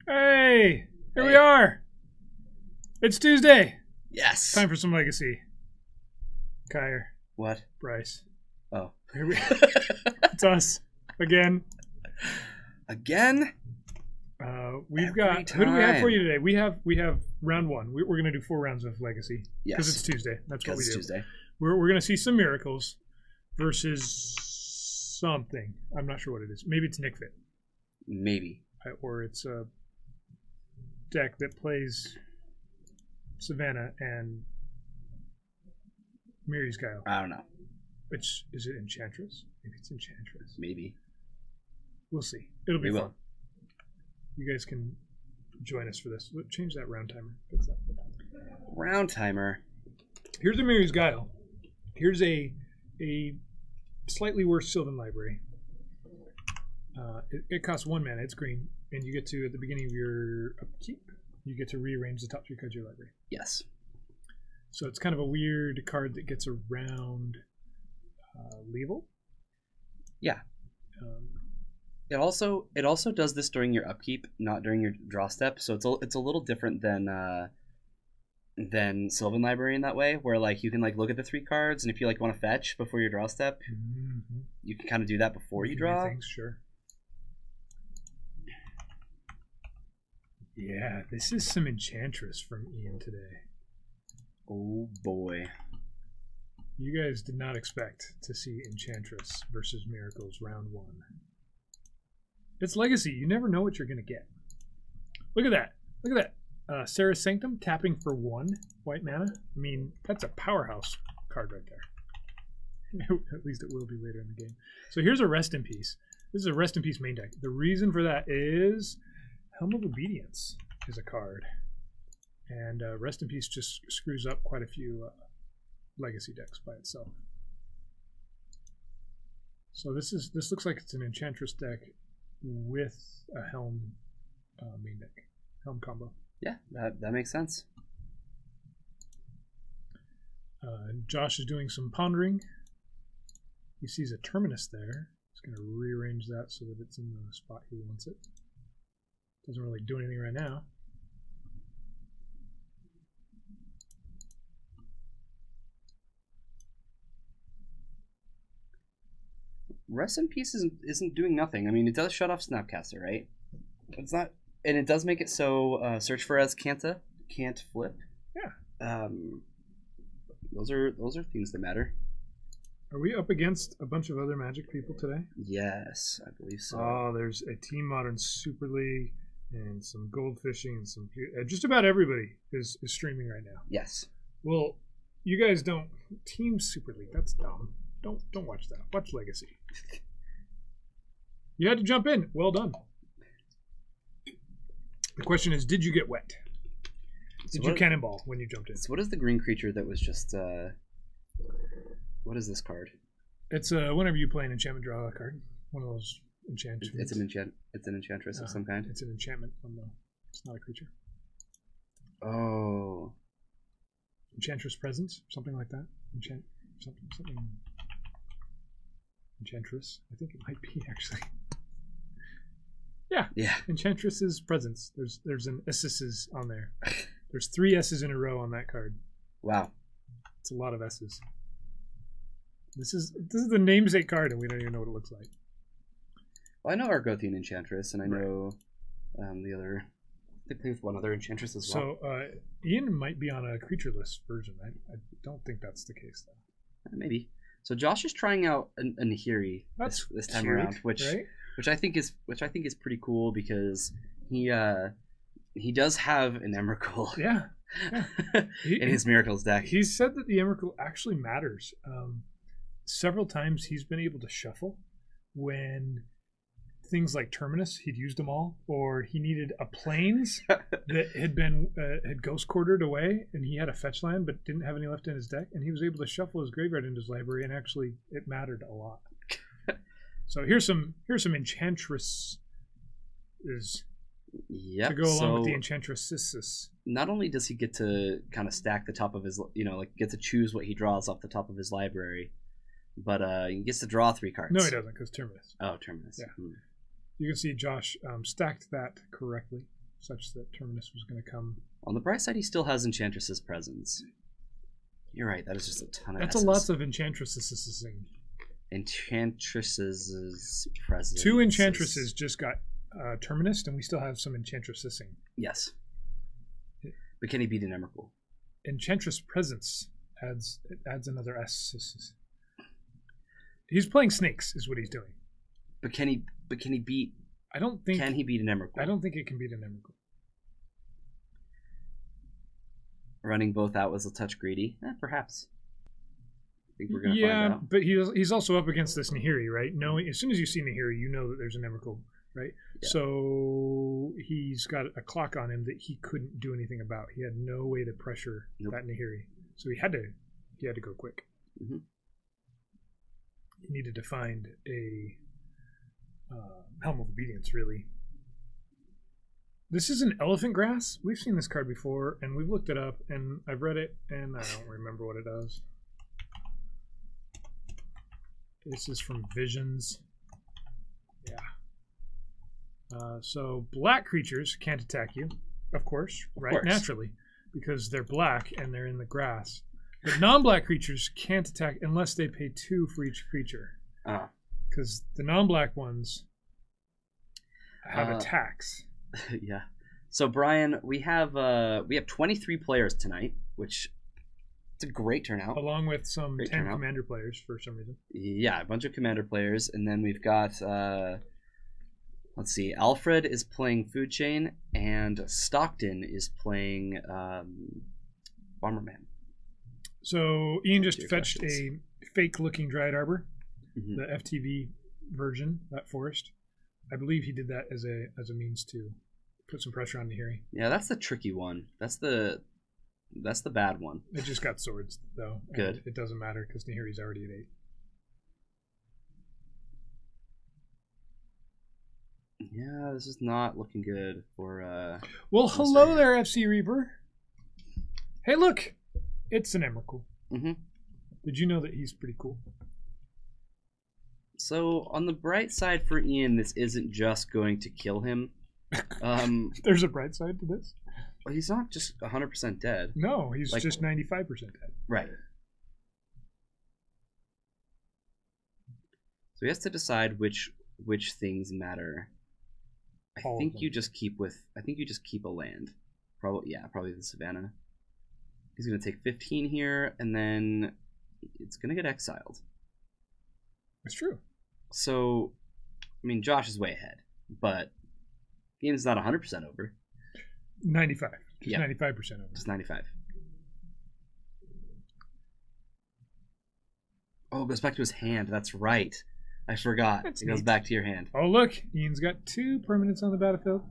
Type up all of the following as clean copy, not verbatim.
Hey, here we are. It's Tuesday. Yes. Time for some legacy. Kyer, What? Bryce. Oh. Here we It's us again. Again? We've Every got. Who do we have for time. you today? We have round one. We're going to do 4 rounds of legacy because Yes. it's Tuesday. That's what we Because it's do. Tuesday. We're going to see some miracles versus something. I'm not sure what it is. Maybe it's Nick Fit, Maybe. or it's a deck that plays Savannah and Miri's Guile. I don't know. Which is it? Enchantress? Maybe it's Enchantress. Maybe. We'll see. It'll be We fun. will. You guys can join us for this. Change that round timer. Fix that. Round timer. Here's a Miri's Guile. Here's a slightly worse Sylvan Library. It costs 1 mana. It's green, and you get to, at the beginning of your upkeep, you get to rearrange the top 3 cards of your library. Yes. So it's kind of a weird card that gets around Level. Yeah. It also does this during your upkeep, not during your draw step. So it's a little different than Sylvan Library in that way, where like you can like look at the 3 cards, and if you like want to fetch before your draw step, you can kind of do that before you draw. Things, sure. Yeah, this is some Enchantress from Ian today. Oh boy. You guys did not expect to see Enchantress versus Miracles round 1. It's Legacy. You never know what you're going to get. Look at that. Look at that. Sarah's Sanctum tapping for 1 white mana. I mean, that's a powerhouse card right there. At least it will be later in the game. So here's a Rest in Peace. This is a Rest in Peace main deck. The reason for that is Helm of Obedience is a card. And Rest in Peace just screws up quite a few Legacy decks by itself. So this looks like it's an Enchantress deck with a Helm main deck. Helm combo. Yeah, that makes sense. Josh is doing some pondering. He sees a Terminus there. He's going to rearrange that so that it's in the spot he wants it. Doesn't really do anything right now. Rest in Peace isn't doing nothing. I mean, it does shut off Snapcaster, right? It's not, and it does make it so Search for as can't flip. Yeah. Those are things that matter. Are we up against a bunch of other Magic people today? Yes, I believe so. Oh, there's a Team Modern Super League and some Goldfishing and some just about everybody is streaming right now. Yes. Well, you guys don't Team Super League. That's dumb. Don't watch that. Watch Legacy. You had to jump in. Well done. The question is, did you get wet? Did you cannonball when you jumped in? So what is the green creature that was just what is this card? It's whenever you play an enchantment, draw a card. One of those enchantments. It's an enchantress of some kind. It's an enchantment from the it's not a creature. Oh. Enchantress Presence, something like that. Something Enchantress. I think it might be actually. Yeah. Yeah. Enchantress's Presence. There's an S's on there. There's 3 S's in a row on that card. Wow. It's a lot of S's. This is the namesake card, and we don't even know what it looks like. Well, I know Argothian Enchantress, and I know the other. They play with one other Enchantress as well. So Ian might be on a creatureless version. I don't think that's the case though. Maybe. So Josh is trying out a Nahiri this time around, which I think is pretty cool because he does have an Emrakul. Yeah. In his Miracles deck. He said that the Emrakul actually matters. Several times he's been able to shuffle when things like Terminus, he'd used them all, or he needed a Plains that had ghost quartered away, and he had a fetch land but didn't have any left in his deck, and he was able to shuffle his graveyard into his library, and actually it mattered a lot. So here's some Enchantress to go along with the Enchantress. Not only does he get to kind of stack the top of his, get to choose what he draws off the top of his library, but he gets to draw 3 cards. No, he doesn't, because Terminus. Oh, Terminus. Yeah. You can see Josh stacked that correctly. such that Terminus was going to come. On the bright side, he still has Enchantress's presence. You're right. That is just a ton of. That's S's. a lots of Enchantresses. Enchantress's presence. 2 Enchantresses just got Terminus, and we still have some Enchantressing. Yes. But can he beat an Emrakul? Enchantress presence adds another S. He's playing snakes, is what he's doing. But can he beat? I don't think. Can he beat an Emrakul? I don't think it can beat an Emrakul. Running both out was a touch greedy. Perhaps. I think we're gonna find out. Yeah, but he's also up against this Nahiri, right? Knowing as soon as you see Nahiri, you know that there's an Emrakul, right? Yeah. So he's got a clock on him that he couldn't do anything about. He had no way to pressure that Nahiri, so he had to go quick. Mm-hmm. He needed to find a Helm of Obedience, really. This is an Elephant Grass. We've seen this card before, and we've looked it up, and I've read it, and I don't remember what it does. This is from Visions. Yeah. So black creatures can't attack you, of course, right? Of course. Naturally, because they're black and they're in the grass. But non-black creatures can't attack unless they pay 2 for each creature. Because the non-black ones have attacks. Yeah. So Brian, we have 23 players tonight, which it's a great turnout. Along with some 10 commander players for some reason. Yeah, a bunch of commander players, and then we've got let's see, Alfred is playing Food Chain, and Stockton is playing Bomberman. So Ian just fetched a fake-looking Dryad Arbor, the FTV version, that forest. I believe he did that as a means to put some pressure on Nahiri. Yeah, that's the tricky one. That's the bad one. It just got swords, though. Good. It doesn't matter because Nahiri's already at 8. Yeah, this is not looking good for... well, hello there, FC Reaper. Hey, look! It's an Emrakul. Mm-hmm. Did you know that he's pretty cool? So, on the bright side for Ian, this isn't just going to kill him. There's a bright side to this? Well, he's not just 100% dead. No, he's just 95% dead. Right. So he has to decide which things matter. I think you just keep a land. Probably the Savannah. He's going to take 15 here, and then it's going to get exiled. It's true. So, I mean, Josh is way ahead, but the game is not 100% over. 95. Just 95% over. Just 95. Oh, it goes back to his hand. That's right. I forgot. It goes back to your hand. Oh, look. Ian's got 2 permanents on the battlefield.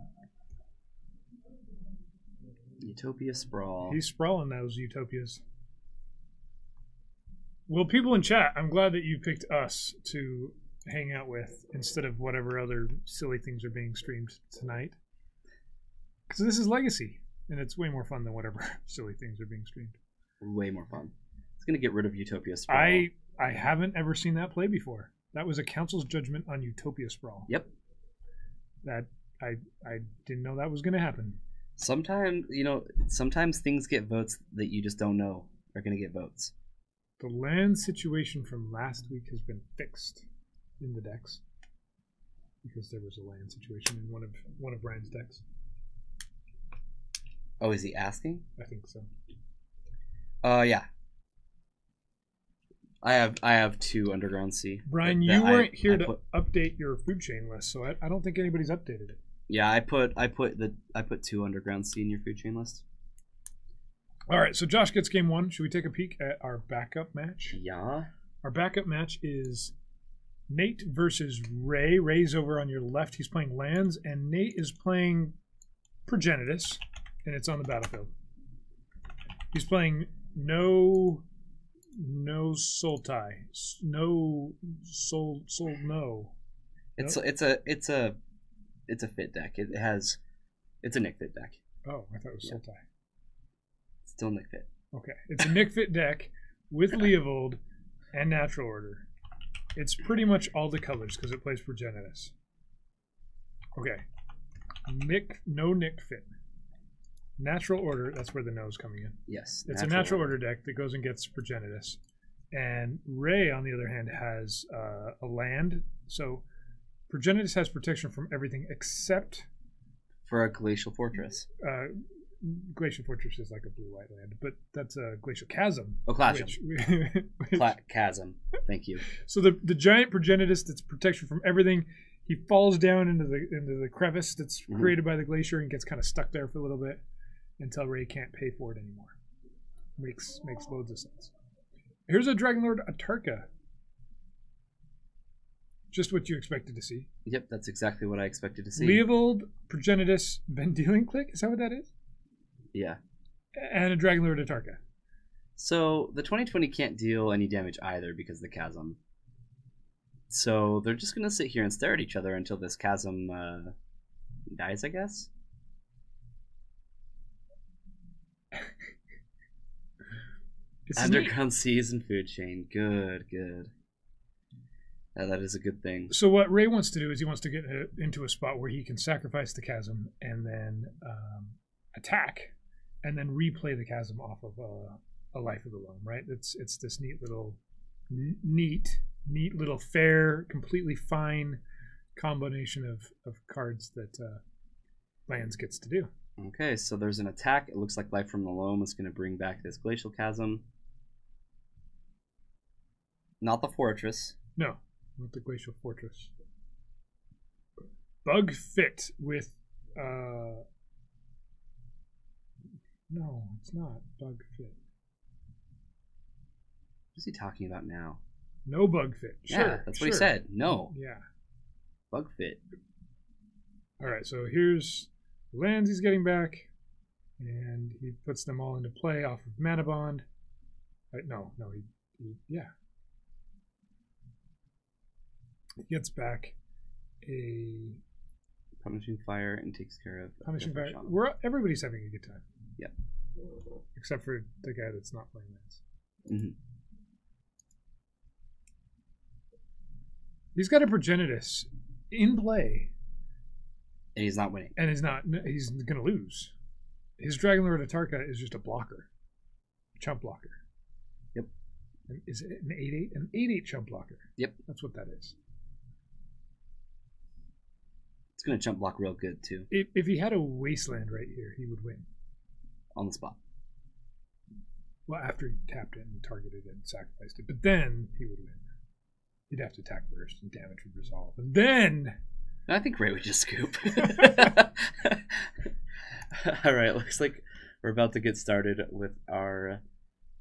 Utopia Sprawl. He's sprawling those Utopias. Well, people in chat, I'm glad that you picked us to hang out with instead of whatever other silly things are being streamed tonight. Because this is Legacy, and it's way more fun than whatever silly things are being streamed. Way more fun. It's going to get rid of Utopia Sprawl. I haven't ever seen that play before. That was a council's judgment on Utopia Sprawl. Yep. That I didn't know that was going to happen. Sometimes things get votes that you just don't know are going to get votes. The land situation from last week has been fixed in the decks because there was a land situation in one of Brian's decks. Oh, is he asking? I think so. Yeah. I have 2 Underground Sea. Brian, you weren't here to update your food chain list, so I don't think anybody's updated it. Yeah, I put 2 Underground Sea in your food chain list. All right, so Josh gets game 1. Should we take a peek at our backup match? Yeah. Our backup match is Nate versus Ray. Ray's over on your left. He's playing lands, and Nate is playing Progenitus, and it's on the battlefield. He's playing no Sultai. No soul no. It's a fit deck. It's a Nick fit deck. Oh, I thought it was Sultai. Still Nick fit. Okay. It's a Nick fit deck with Leovold and Natural Order. It's pretty much all the colors because it plays Progenitus. Okay. No Nick Fit. Natural order, that's where the no is coming in. Yes. It's a natural order deck that goes and gets Progenitus. And Ray, on the other hand, has a land. So Progenitus has protection from everything except... For a Glacial Fortress. Glacial Fortress is like a blue-white land, but that's a Glacial Chasm. Oh, Chasm. Chasm. Thank you. So the giant Progenitus that's protection from everything, he falls down into the crevice that's created by the glacier and gets kind of stuck there for a little bit until Ray can't pay for it anymore. Makes loads of sense. Here's a Dragonlord Atarka. Just what you expected to see. Yep, that's exactly what I expected to see. Leovold, Progenitus, Vendilion Click. Is that what that is? Yeah. And a Dragonlord Atarka. So the 2020 can't deal any damage either because of the Chasm. So they're just going to sit here and stare at each other until this Chasm dies, I guess? Underground seas and food chain. Good. That is a good thing. So what Ray wants to do is he wants to get into a spot where he can sacrifice the Chasm and then attack and then replay the Chasm off of a Life of the Loam, right? It's this neat little fair, completely fine combination of cards that lands gets to do. Okay, so there's an attack. It looks like Life from the Loam is going to bring back this Glacial Chasm. Not the Fortress. No, not the Glacial Fortress. Bug Fit with... No, it's not Bug Fit. What is he talking about now? No Bug Fit. Sure, yeah, that's what he said. No. Yeah. Bug Fit. All right, so here's the lands he's getting back, and he puts them all into play off of Mana Bond. No, yeah. He gets back a Punishing Fire and takes care of Punishing Fire. Everybody's having a good time. Yep. Except for the guy that's not playing lands. Mm-hmm. He's got a Progenitus in play. And he's not winning. And he's going to lose. His Dragonlord Atarka is just a blocker. A chump blocker. Yep. And is it an 8/8? An 8/8 chump blocker. Yep. That's what that is. It's going to chump block real good, too. If he had a Wasteland right here, he would win. On the spot. Well, after he tapped it and targeted it and sacrificed it. But then he would win. He'd have to attack first and damage would resolve. And then... I think Ray would just scoop. All right, looks like we're about to get started with our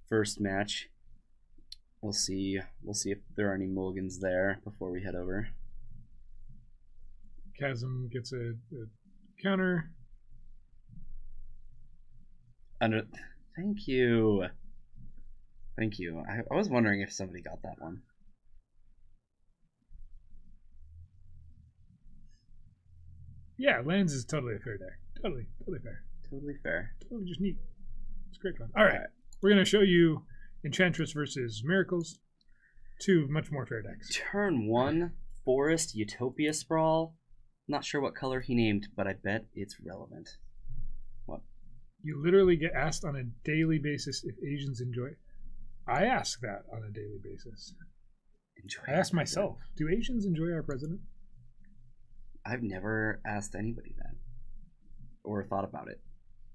first match. We'll see if there are any mulligans there before we head over. Chasm gets a counter. Thank you. I was wondering if somebody got that one. Yeah, lands is totally a fair deck. Totally fair. Totally fair. Totally just neat. It's great fun. All right. We're going to show you Enchantress versus Miracles. Two much more fair decks. Turn 1, Forest Utopia Sprawl. Not sure what color he named, but I bet it's relevant. What? You literally get asked on a daily basis if Asians enjoy... I ask that on a daily basis. I ask myself, do Asians enjoy our president? I've never asked anybody that. Or thought about it.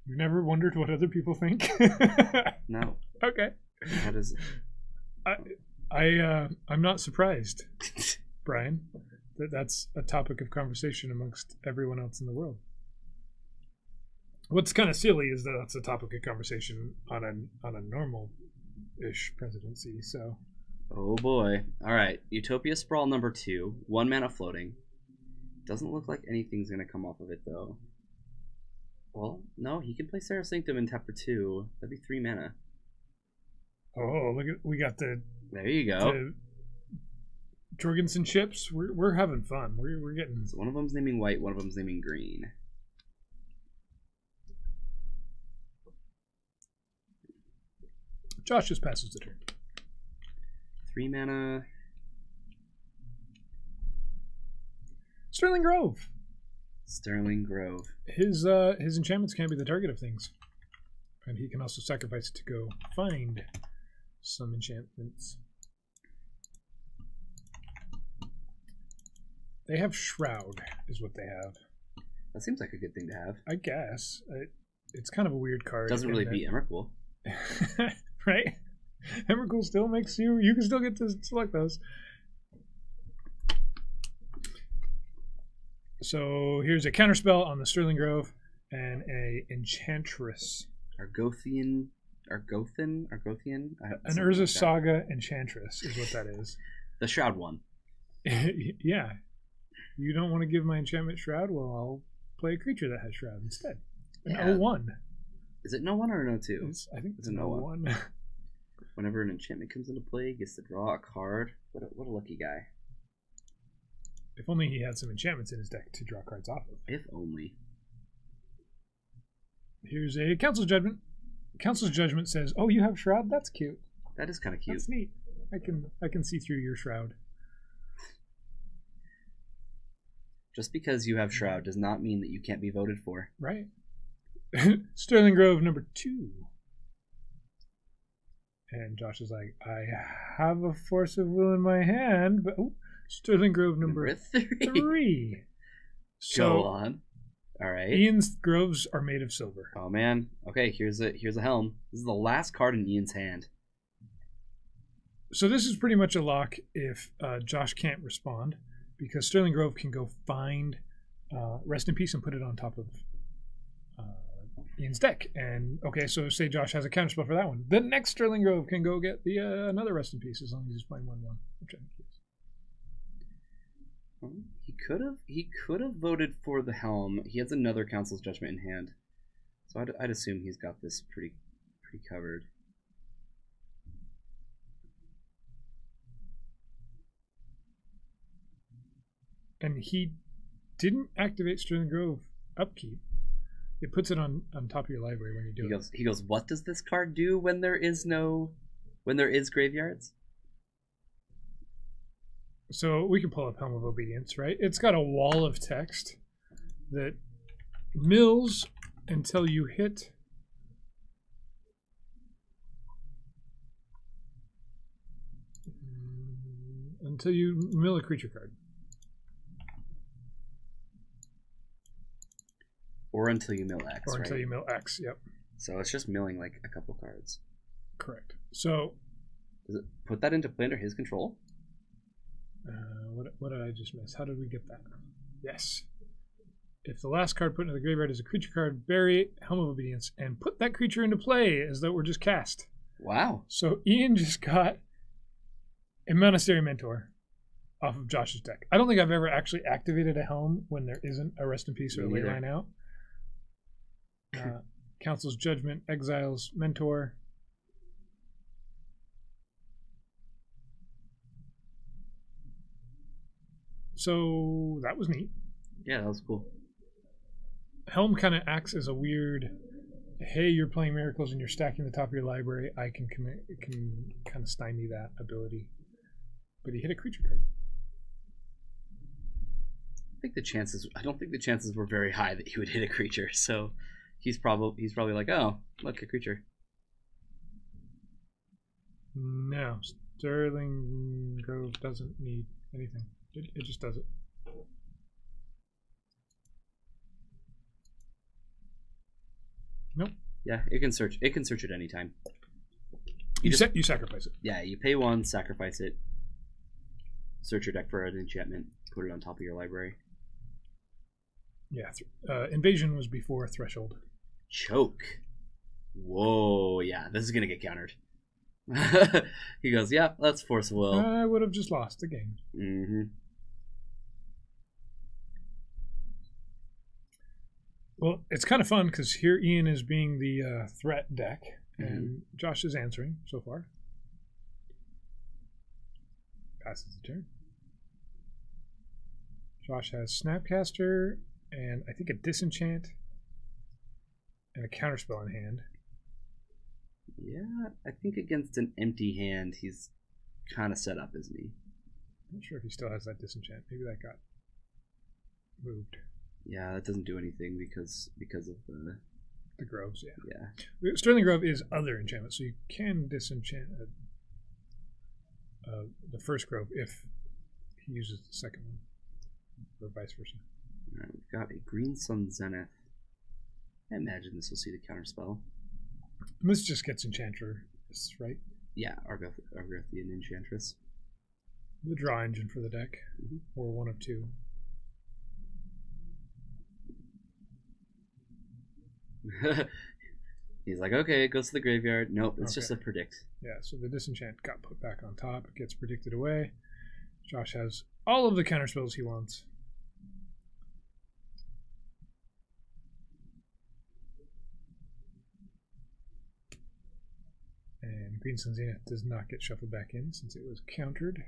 You've never wondered what other people think? No. Okay. That is... I'm not surprised, Brian, that's a topic of conversation amongst everyone else in the world. What's kind of silly is that that's a topic of conversation on a normal-ish presidency. So, oh boy! All right, Utopia Sprawl number 2, 1 mana floating. Doesn't look like anything's gonna come off of it though. Well, no, he can play Serra Sanctum and tap for 2. That'd be 3 mana. Oh, look at we got the. There you go. The Jorgensen chips. We're having fun. We're getting. So one of them's naming white. One of them's naming green. Josh just passes the turn. 3 mana. Sterling Grove. Sterling Grove. His enchantments can't be the target of things. And he can also sacrifice it to go find some enchantments. They have Shroud, is what they have. That seems like a good thing to have. I guess. It's kind of a weird card. Doesn't really beat Emrakul. Right? Emrakul still makes you can still get to select those. So here's a counterspell on the Sterling Grove and a Enchantress. Argothian. An Urza Saga Enchantress is what that is. The Shroud one. Yeah. You don't want to give my enchantment Shroud? Well, I'll play a creature that has Shroud instead. An 0-1. Is it no 1 or an 0-2? I think it's an 0-1. Whenever an enchantment comes into play, he gets to draw a card. What a lucky guy. If only he had some enchantments in his deck to draw cards off of. If only. Here's a Council's Judgment. Council's Judgment says, "Oh, you have Shroud? That's cute." That is kind of cute. That's neat. I can see through your Shroud. Just because you have Shroud does not mean that you can't be voted for. Right. Sterling Grove number 2. And Josh is like, I have a Force of Will in my hand, but Sterling Grove number 3. So, go on. All right. Ian's groves are made of silver. Oh man. Okay, here's a helm. This is the last card in Ian's hand. So this is pretty much a lock if Josh can't respond, because Sterling Grove can go find Rest in Peace and put it on top of Ian's deck. And okay, so say Josh has a counterspell for that one. The next Sterling Grove can go get the another Rest in Peace as long as he's playing 1/1. Which I think he is. He could have voted for the helm. He has another Council's Judgment in hand, so I'd assume he's got this pretty covered. And he didn't activate Sterling Grove upkeep. It puts it on top of your library when you do it. He goes, what does this card do when there is graveyards? So we can pull up Helm of Obedience, right? It's got a wall of text that mills until you hit mill a creature card. Or until you mill X, Or until you mill X, yep. So it's just milling like a couple cards. Correct. So does it put that into play under his control? What did I just miss? How did we get that? Yes. If the last card put into the graveyard is a creature card, bury Helm of Obedience and put that creature into play as though it were just cast. Wow. So Ian just got a Monastery Mentor off of Josh's deck. I don't think I've ever actually activated a Helm when there isn't a Rest in Peace or a Leyline out. Council's Judgment, exiles Mentor. So that was neat. Yeah, that was cool. Helm kind of acts as a weird, hey, you're playing Miracles and you're stacking the top of your library. I can kind of stymie that ability. But he hit a creature card. I don't think the chances were very high that he would hit a creature. So he's probably like, oh, look, a creature. No, Sterling Grove doesn't need anything. It just does it. Nope. Yeah, it can search. It can search at any time. You sacrifice it. Yeah, you pay 1, sacrifice it. Search your deck for an enchantment. Put it on top of your library. Yeah, Invasion was before Threshold. Choke. Whoa, yeah, this is gonna get countered. He goes, yeah, that's Force of Will. I would have just lost the game. Mm-hmm. Well, it's kind of fun because here Ian is being the threat deck, and Josh is answering so far. Passes the turn. Josh has Snapcaster and I think a Disenchant and a Counterspell in hand. Yeah, I think against an empty hand, he's kind of set up, isn't he? I'm not sure if he still has that Disenchant. Maybe that got moved. Yeah, that doesn't do anything because of the groves. Yeah. Yeah. Sterling Grove is other enchantment, so you can disenchant the first grove if he uses the second one, or vice versa. All right, we've got a Green Sun Zenith. I imagine this will see the counterspell. And this just gets Enchantress, right? Yeah, Argothian Enchantress. The draw engine for the deck, or one of two. He's like, okay, it goes to the graveyard. Nope, it's just a Okay. predict. Yeah, so the disenchant got put back on top. It gets predicted away. Josh has all of the counterspells he wants. And Green Sun Zenith does not get shuffled back in since it was countered.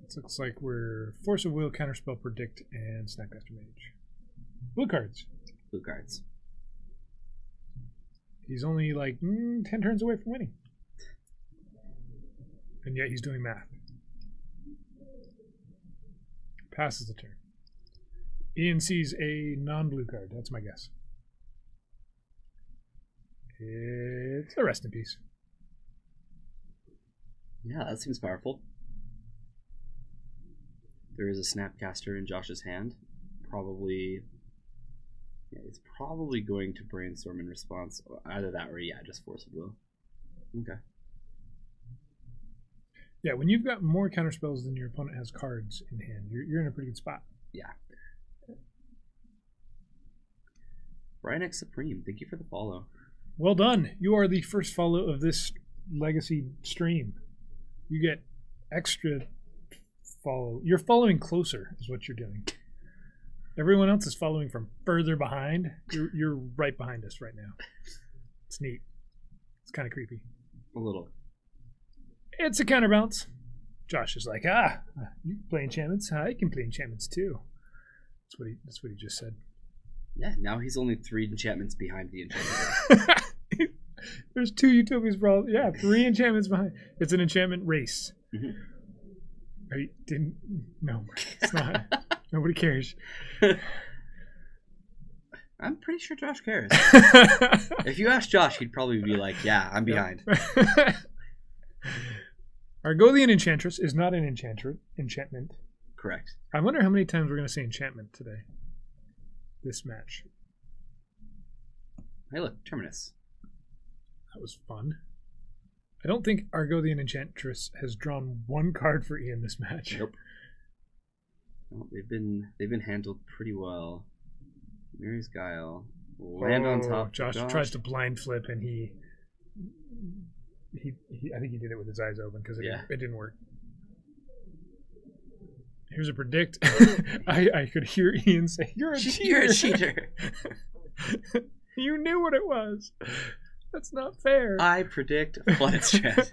It looks like we're Force of Will, Counterspell, Predict, and Snapcaster Mage. Blue cards. Blue cards. He's only like 10 turns away from winning. And yet he's doing math. Passes the turn. Ian sees a non-blue card. That's my guess. It's a Rest in Peace. Yeah, that seems powerful. There is a Snapcaster in Josh's hand. Probably... Yeah, it's probably going to brainstorm in response. Either that or, yeah, just Force of Will. Okay. Yeah, when you've got more counterspells than your opponent has cards in hand, you're in a pretty good spot. Yeah. Brian X Supreme, thank you for the follow. Well done. You are the first follow of this Legacy stream. You get extra follow. You're following closer is what you're doing. Everyone else is following from further behind. You're right behind us right now. It's neat. It's kind of creepy. A little. It's a counterbalance. Josh is like, you can play enchantments. I can play enchantments too. That's what he just said. Yeah, now he's only 3 enchantments behind the enchantment. There's 2 Utopias Brawl. Yeah, 3 enchantments behind. It's an enchantment race. Mm-hmm. No, it's not. Nobody cares. I'm pretty sure Josh cares. If you ask Josh, he'd probably be like, yeah, I'm behind. Argothian Enchantress is not an enchantment. Correct. I wonder how many times we're going to say enchantment today. This match. Hey, look, Terminus. That was fun. I don't think Argothian Enchantress has drawn 1 card for Ian this match. Nope. Well, they've been handled pretty well. Mary's Guile. Land on top. Josh tries to blind flip, and he I think he did it with his eyes open because it didn't work. Here's a predict. I could hear Ian say, "You're a cheater." You're a cheater. You knew what it was. That's not fair. I predict Flooded Strand.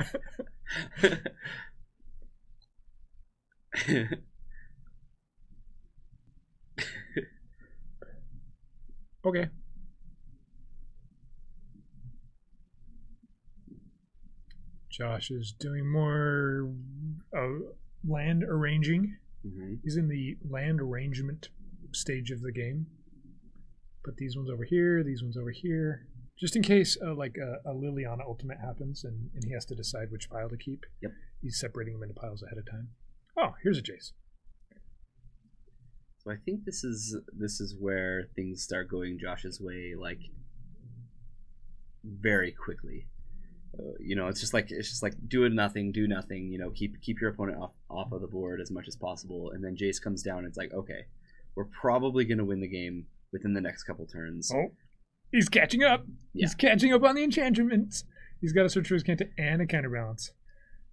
Okay. Josh is doing more land arranging. Mm-hmm. He's in the land arrangement stage of the game. Put these ones over here, these ones over here. Just in case like a Liliana ultimate happens and he has to decide which pile to keep. Yep. He's separating them into piles ahead of time. Oh, here's a Jace. So I think this is where things start going Josh's way, like very quickly. It's just like do nothing. Keep your opponent off of the board as much as possible, and then Jace comes down. And it's like, okay, we're probably gonna win the game within the next couple turns. Oh, he's catching up. Yeah. He's catching up on the enchantments. He's got to search for his Kanta and a counterbalance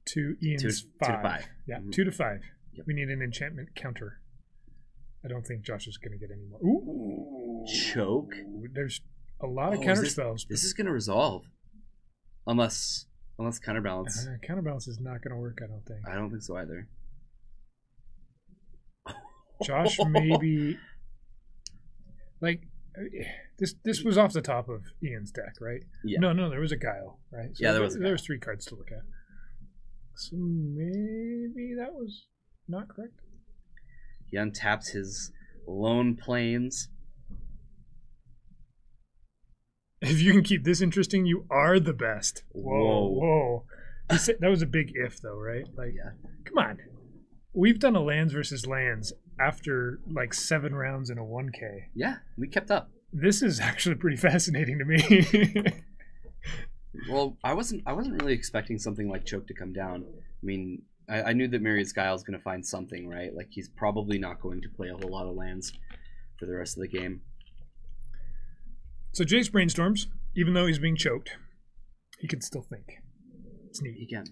to Ian's 5. 2 to 5. Yeah, 2 to 5. Yep. We need an enchantment counter. I don't think Josh is going to get any more. Ooh. Choke. There's a lot of counter spells. This is going to resolve. Unless counterbalance. Counterbalance is not going to work, I don't think. I don't think so either. Josh maybe... Like, this was off the top of Ian's deck, right? Yeah. No, there was a Guile, right? So yeah, there was 3 cards to look at. So maybe that was not correct. He untaps his lone plains. If you can keep this interesting, you are the best. Whoa. Whoa. That was a big if, though, right? Like, Yeah. come on. We've done a lands versus lands after like 7 rounds in a 1K. Yeah, we kept up. This is actually pretty fascinating to me. Well, I wasn't really expecting something like Choke to come down. I mean, I knew that Marius Guile's going to find something, right? Like, he's probably not going to play a whole lot of lands for the rest of the game. So Jace brainstorms, even though he's being choked, he can still think. It's neat. He can.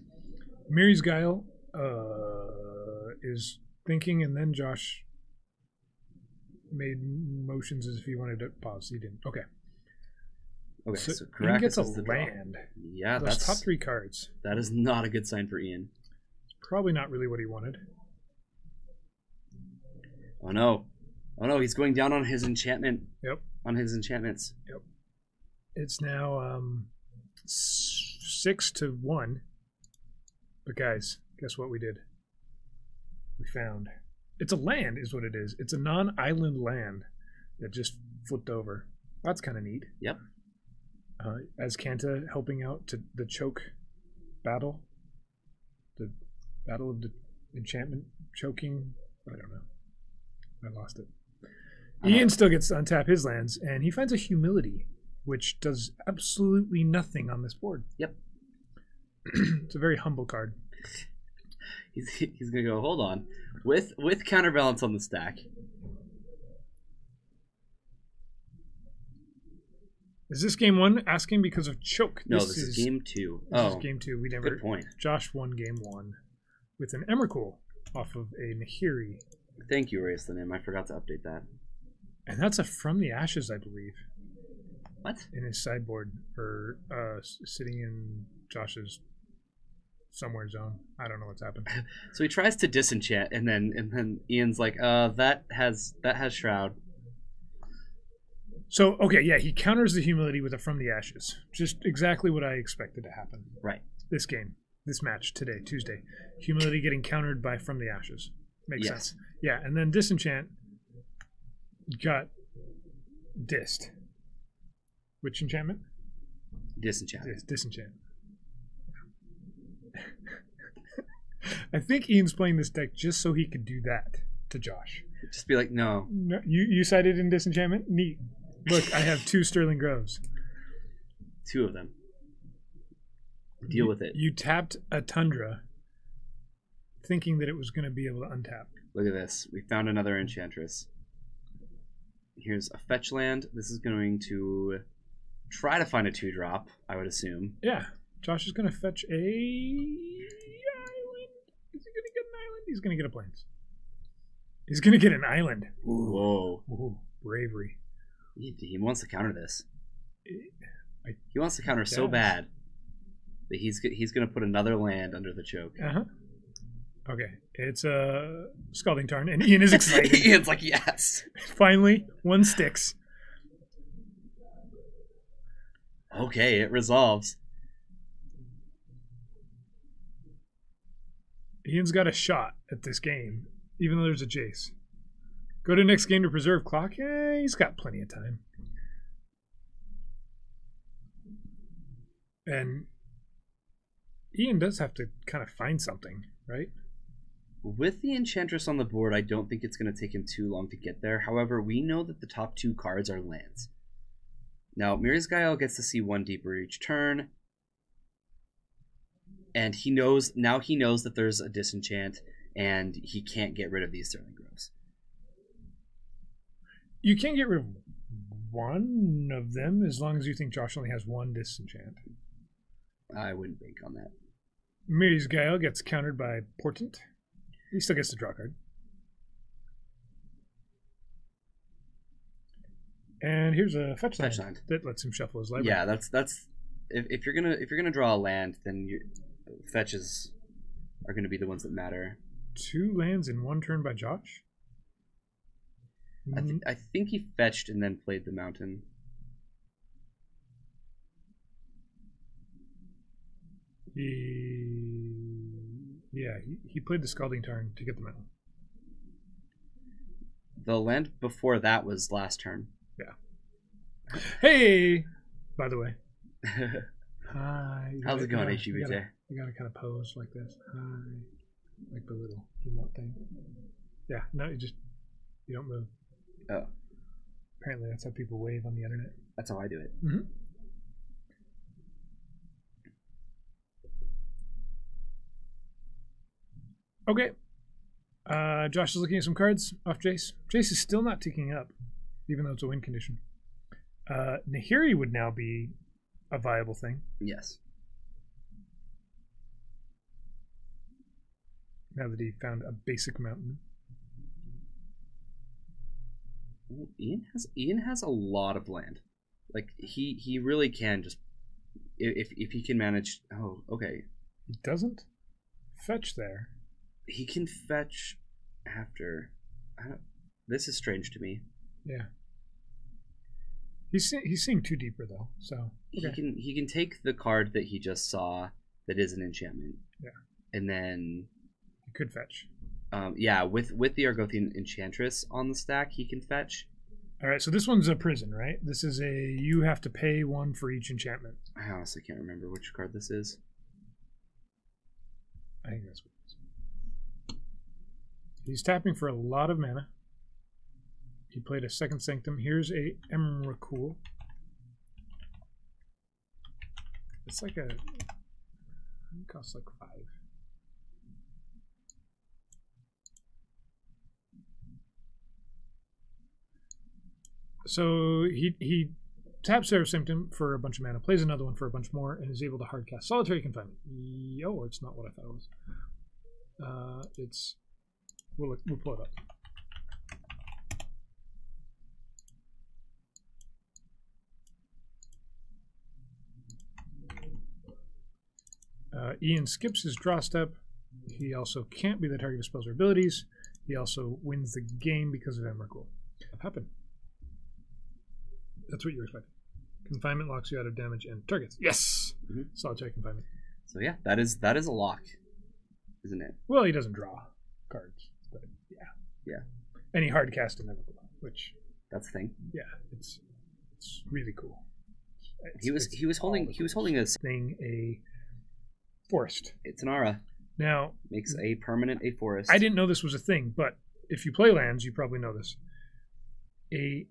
Marius Guile is thinking, and then Josh made motions as if he wanted to pause. He didn't. Okay. Okay, so Ian Caracas gets a is the draw. land. Yeah, Those that's top 3 cards. that is not a good sign for Ian. Probably not really what he wanted. Oh no. Oh no, he's going down on his enchantment. Yep. On his enchantments. Yep. It's now 6-1. But guys, guess what we did? We found. It's a land, is what it is. It's a non-island land that just flipped over. That's kind of neat. Yep. As Kanta helping out to the choke battle. The battle of the enchantment choking. I don't know. I lost it. Ian still gets to untap his lands, and he finds a humility, which does absolutely nothing on this board. Yep. It's a very humble card. He's gonna go, hold on. With counterbalance on the stack. Is this game 1? Asking because of choke. No, this is game 2. This is game 2. We never. Good point. Josh won game 1 with an Emrakul off of a Nahiri. Thank you, Ray's the name. I forgot to update that. And that's a From the Ashes, I believe. What? In his sideboard, or sitting in Josh's somewhere zone. I don't know what's happened. So he tries to disenchant, and then Ian's like, that has Shroud. So, okay, yeah, he counters the humility with a From the Ashes. Just exactly what I expected to happen. Right. This game, this match today, Tuesday. Humility getting countered by From the Ashes. Makes sense. Yeah, and then disenchant got dissed. Which enchantment? Disenchant. Disenchant. I think Ian's playing this deck just so he could do that to Josh. Just be like, no. You sided in disenchantment? Neat. Look, I have 2 Sterling Groves. 2 of them. Deal with it. You tapped a Tundra thinking that it was going to be able to untap. Look at this. We found another Enchantress. Here's a fetch land. This is going to try to find a 2-drop, I would assume. Yeah. Josh is going to fetch a island. Is he going to get an island? He's going to get a plains. He's going to get an island. Ooh. Whoa. Ooh, bravery. He wants to counter this. He wants to counter so bad that he's going to put another land under the choke. Uh-huh. Okay. It's a Scalding Tarn, and Ian is excited. Ian's like, yes. Finally, 1 sticks. Okay, it resolves. Ian's got a shot at this game, even though there's a Jace. Go to next game to preserve clock? He's got plenty of time. And Ian does have to kind of find something, right? With the Enchantress on the board, I don't think it's going to take him too long to get there. However, we know that the top 2 cards are lands. Now, Marius Guile gets to see 1 deeper each turn. And he knows that there's a disenchant, and he can't get rid of these Sterling Groves. You can't get rid of one of them as long as you think Josh only has 1 disenchant. I wouldn't bank on that. Marius Guile gets countered by Portent. He still gets to draw a card. And here's a fetch land that lets him shuffle his library. Yeah, that's if you're gonna draw a land, then fetches are gonna be the ones that matter. 2 lands in 1 turn by Josh. I think he fetched and then played the mountain. He played the Scalding Tarn to get the mountain. The land before that was last turn. Yeah. Hey! By the way. Hi. How's it going, HGBJ? You gotta kind of pose like this. Hi. Like the little emote thing. Yeah, no, you don't move. Oh. Apparently that's how people wave on the internet. That's how I do it. Mm-hmm. Okay. Josh is looking at some cards off Jace. Jace is still not ticking up, even though it's a win condition. Nahiri would now be a viable thing. Yes. Now that he found a basic mountain. Well, Ian has a lot of land. Like he really can just if he can manage. Oh, okay. He doesn't fetch there. He can fetch after. This is strange to me. Yeah. He's seeing too deeper though, so okay. He can take the card that he just saw that is an enchantment. Yeah. And then he could fetch. Yeah, with the Argothian Enchantress on the stack, he can fetch. All right, so this one's a prison, right? This is you have to pay one for each enchantment. I honestly can't remember which card this is. I think that's what it is. He's tapping for a lot of mana. He played a Second Sanctum. Here's a Emrakul. It's like it costs like 5. So he taps Seraph Symptom for a bunch of mana, plays another one for a bunch more, and is able to hardcast Solitary Confinement. Oh, it's not what I thought it was. We'll pull it up. Ian skips his draw step. He also can't be the target of spells or abilities. He also wins the game because of Emrakul. What happened? That's what you were expecting. Confinement locks you out of damage and targets. Yes! Mm-hmm. Solitary Confinement. So yeah, that is a lock, isn't it? Well, he doesn't draw cards, but yeah. Yeah. And he hard cast an Emrakul, which that's the thing. Yeah, it's really cool. He was holding a thing, a forest. It's an aura. Now makes a permanent a forest. I didn't know this was a thing, but if you play lands, you probably know this. A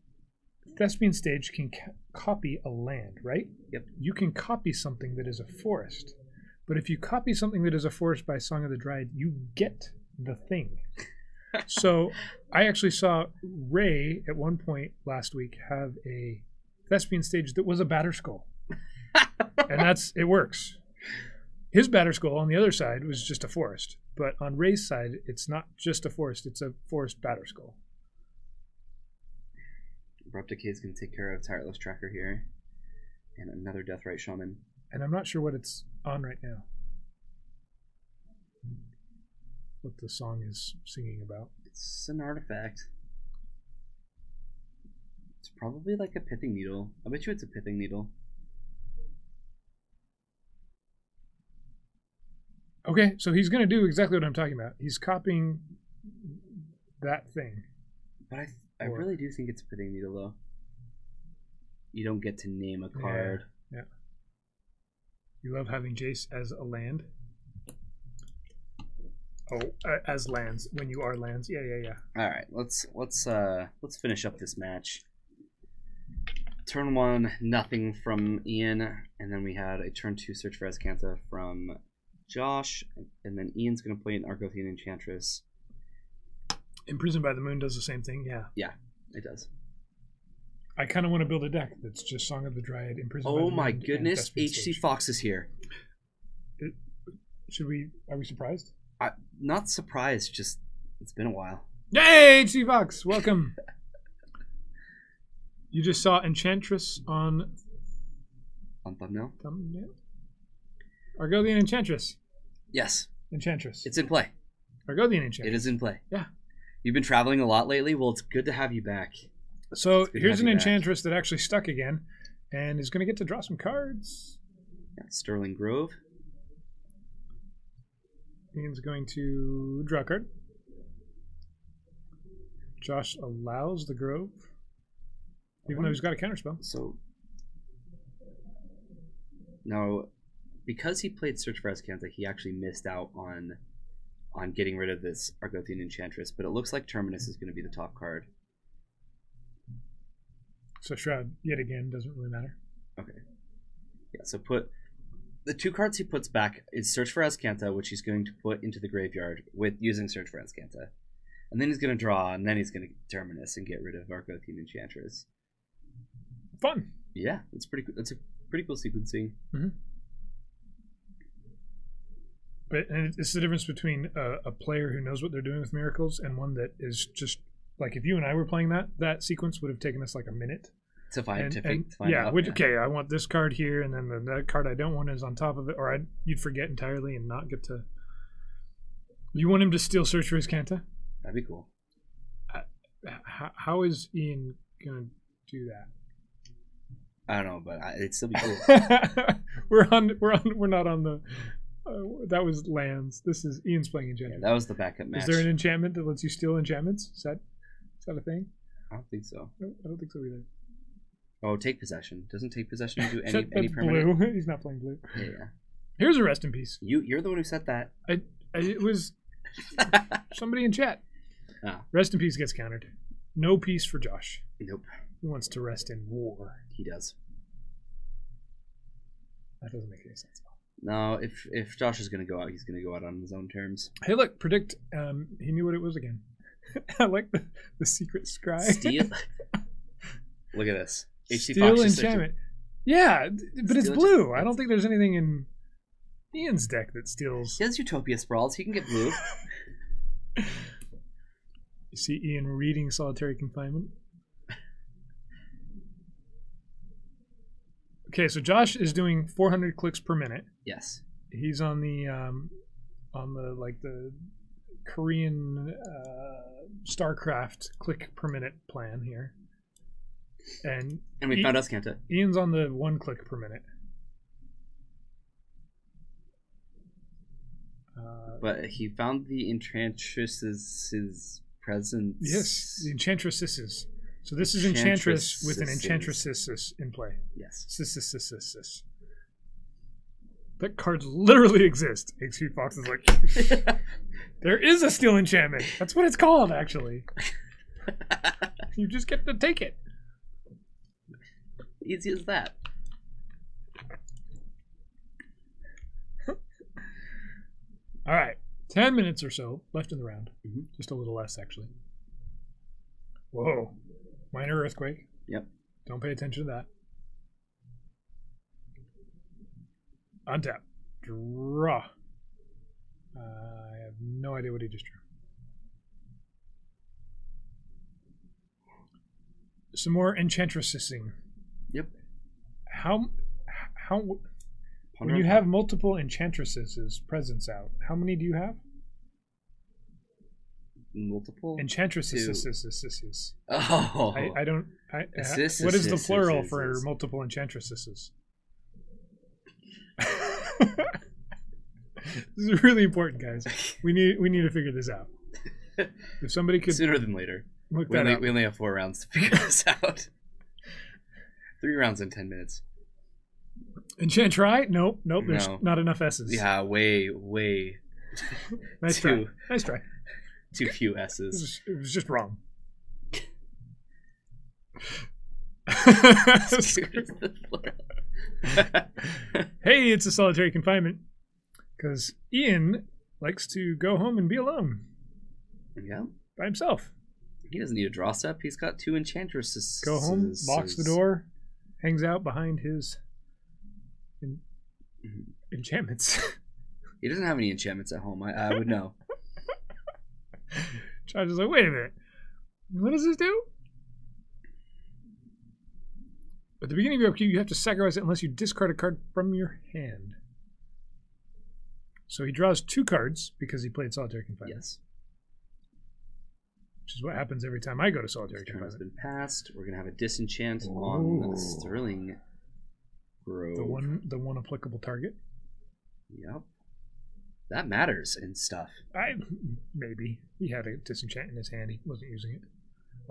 Thespian Stage can copy a land, right? Yep. You can copy something that is a forest, but if you copy something that is a forest by Song of the Dryad, you get the thing. So I actually saw Ray at one point last week have a Thespian Stage that was a Batterskull, and it works. His Batterskull on the other side was just a forest, but on Ray's side, it's not just a forest; it's a forest Batterskull. Abrupt Decay is going to take care of Tireless Tracker here. And another Deathrite Shaman. And I'm not sure what it's on right now. What the song is singing about. It's an artifact. It's probably like a Pithing Needle. I bet you it's a Pithing Needle. Okay, so he's going to do exactly what I'm talking about. He's copying that thing. But I really do think it's a Pithing Needle, though. You don't get to name a card. Yeah. You love having Jace as a land? Oh, as lands. When you are lands. Yeah. All right, let's finish up this match. Turn 1, nothing from Ian, and then we had a turn 2 Search for Azcanta from Josh, and then Ian's going to play an Argothian Enchantress. Imprisoned by the Moon does the same thing, yeah. Yeah, it does. I kind of want to build a deck that's just Song of the Dryad, Imprisoned by the Moon. Oh my goodness, HC Fox is here. Are we surprised? Not surprised, just it's been a while. Yay, HC Fox, welcome. You just saw Enchantress on thumbnail? Argothian Enchantress. Yes. Enchantress. It's in play. Argothian Enchantress. It is in play. Yeah. You've been traveling a lot lately. Well, it's good to have you back. So here's an Enchantress that actually stuck again and is going to get to draw some cards. Yeah, Sterling Grove. Ian's going to draw a card. Josh allows the Grove, even though he's got a counterspell. So now, because he played Search for Azcanta, he actually missed out on getting rid of this Argothian Enchantress, but it looks like Terminus is going to be the top card. So Shroud, yet again, doesn't really matter. Okay. Yeah, so put... The 2 cards he puts back is Search for Azcanta, which he's going to put into the graveyard with using Search for Azcanta. And then he's going to draw, and then he's going to Terminus and get rid of Argothian Enchantress. Fun. Yeah, it's pretty cool. It's a pretty cool sequencing. Mm-hmm. But and it's the difference between a player who knows what they're doing with miracles and one that is just like, if you and I were playing that sequence would have taken us like a minute to find yeah, out. Okay, I want this card here, and then that card I don't want is on top of it, or you'd forget entirely and not get to. You want him to still search for his Canta? That'd be cool. How is Ian gonna do that? I don't know, but it'd still be cool. We're not on the. That was lands. This is Ian's playing enchantment. Yeah, that was the backup match. Is there an enchantment that lets you steal enchantments? Is that a thing? I don't think so. No, I don't think so either. Oh, take possession. Doesn't take possession do any permanent? Blue. He's not playing blue. Yeah. Here's a rest in peace. You're the one who said that. It was somebody in chat. Oh. Rest in peace gets countered. No peace for Josh. Nope. He wants to rest in war. He does. That doesn't make any sense. No, if Josh is going to go out, he's going to go out on his own terms. Hey, look, predict. He knew what it was again. I like the secret scry. Steal. Look at this. HC Steal Fox enchantment. Yeah, but it's Steal blue. I don't think there's anything in Ian's deck that steals. He has Utopia Sprawls. He can get blue. You see Ian reading Solitary Confinement. Okay, so Josh is doing 400 clicks per minute. Yes. He's on the Korean StarCraft click per minute plan here. And we found Azcanta. Ian's on the 1 click per minute. But he found the Enchantress's presence. Yes, the Enchantress's. So this is Enchantress with an Enchantress in play. Yes. Sis. That cards literally exist. XP Fox is like, there is a steel enchantment. That's what it's called, actually. You just get to take it. Easy as that. All right. 10 minutes or so left in the round. Mm-hmm. Just a little less, actually. Whoa. Minor earthquake. Yep. Don't pay attention to that. Untap. Draw. I have no idea what he just drew. Some more Enchantressing. Yep. How when you have multiple Enchantresses presents out, how many do you have? Multiple Enchantresses. Oh, I don't. What is the plural for multiple Enchantresses? This is really important, guys. We need to figure this out. If somebody could sooner than later. Look that up. We only have 4 rounds to figure this out. 3 rounds in 10 minutes. Enchant try? Nope. There's not enough S's. Yeah, way. Nice try. Nice try. Too few S's. It was just wrong. Hey, it's a solitary confinement. Because Ian likes to go home and be alone. Yeah. By himself. He doesn't need a draw step. He's got 2 Enchantresses. Go home, locks the door, hangs out behind his enchantments. He doesn't have any enchantments at home. I would know. Charge is like, wait a minute. What does this do? At the beginning of your upkeep, you have to sacrifice it unless you discard a card from your hand. So he draws 2 cards because he played Solitary Confinement. Yes. Which is what happens every time I go to Solitary Turn has Confinement. been passed. We're going to have a disenchant on Sterling Grove. The one applicable target. Yep. That matters and stuff. Maybe. He had a disenchant in his hand. He wasn't using it.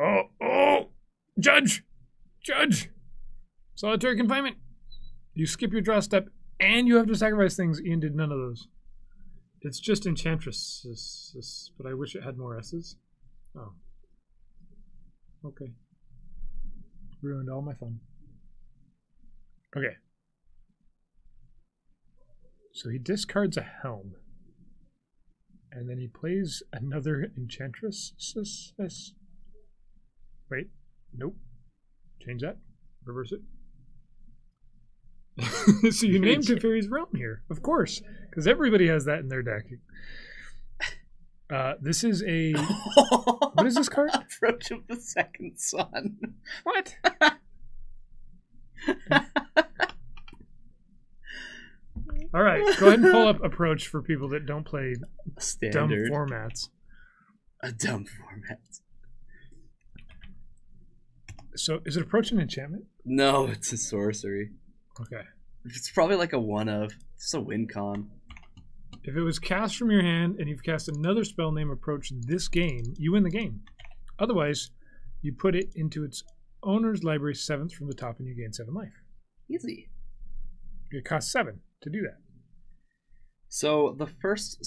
Oh! Judge! Solitary confinement. You skip your draw step, and you have to sacrifice things. Ian did none of those. It's just Enchantress, but I wish it had more S's. Oh. Okay. Ruined all my fun. Okay. So he discards a helm. And then he plays another Enchantress. Wait. Nope. Change that. Reverse it. So you named Teferi's Realm here. Of course. Because everybody has that in their deck. This is a... What is this card? Approach of the Second Sun. What? All right, go ahead and pull up Approach for people that don't play dumb formats. A dumb format. So, is it Approach an enchantment? No, it's a sorcery. Okay. It's probably like a one of. It's a win con. If it was cast from your hand and you've cast another spell named Approach this game, you win the game. Otherwise, you put it into its owner's library 7th from the top and you gain 7 life. Easy. It costs 7 to do that. So the first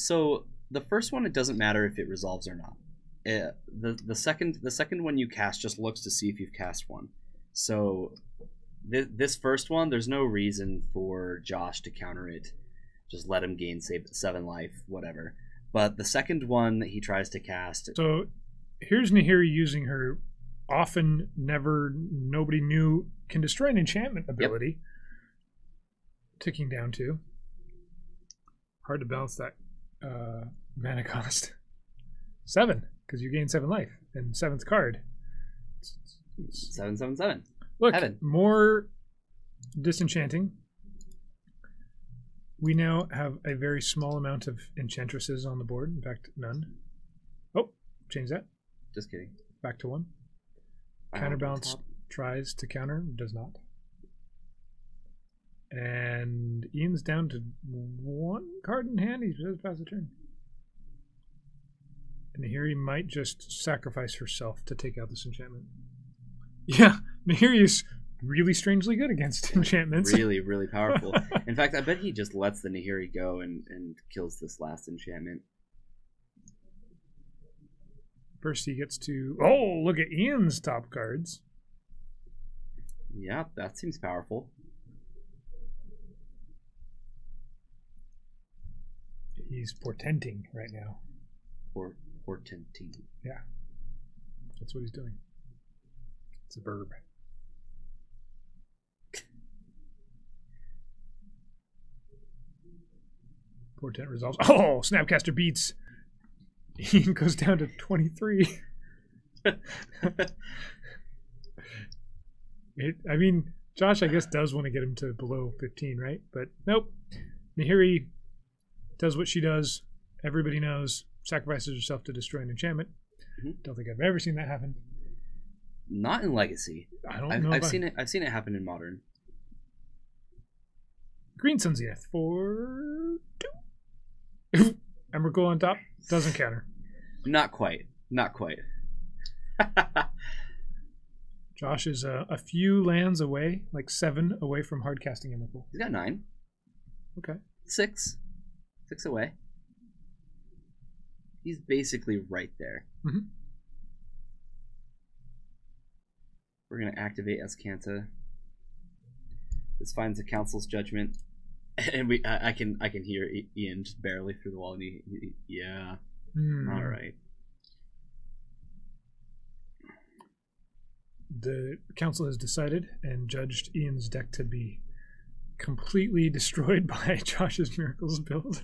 one, it doesn't matter if it resolves or not. The second one you cast just looks to see if you've cast one. So this first one, there's no reason for Josh to counter it. Just let him gain 7 life, whatever. But the second one that he tries to cast. So here's Nahiri using her often nobody knew can destroy an enchantment ability. Yep. Ticking down to. Hard to balance that mana cost. 7, because you gain 7 life. And 7th card. 7/7/7. Look, Heaven. More disenchanting. We now have a very small amount of enchantresses on the board. In fact, none. Oh, change that. Just kidding. Back to 1. Counterbalance tries to counter, does not. And Ian's down to 1 card in hand. He says pass the turn. And Nahiri might just sacrifice herself to take out this enchantment. Yeah, Nahiri is really strangely good against enchantments. Really, really powerful. In fact, I bet he just lets the Nahiri go and kills this last enchantment. First he gets to... Oh, look at Ian's top cards. Yeah, that seems powerful. He's portenting right now. Portenting. Yeah. That's what he's doing. It's a verb. Portent resolves. Oh, Snapcaster beats. Ian goes down to 23. I mean, Josh, I guess, does want to get him to below 15, right? But nope. Nahiri does what she does. Everybody knows. Sacrifices herself to destroy an enchantment. Mm-hmm. Don't think I've ever seen that happen. Not in Legacy. I don't know. I've seen it. I've seen it happen in Modern. Green Sun Zenith for 2. Emrakul on top doesn't counter. Not quite. Not quite. Josh is a few lands away, like 7 away from hard casting Emrakul. He's got 9. Okay. 6 away. He's basically right there. Mm-hmm. We're gonna activate Escanta. This finds the council's judgment, and I can hear Ian just barely through the wall. And yeah. All right. The council has decided and judged Ian's deck to be completely destroyed by Josh's Miracles build.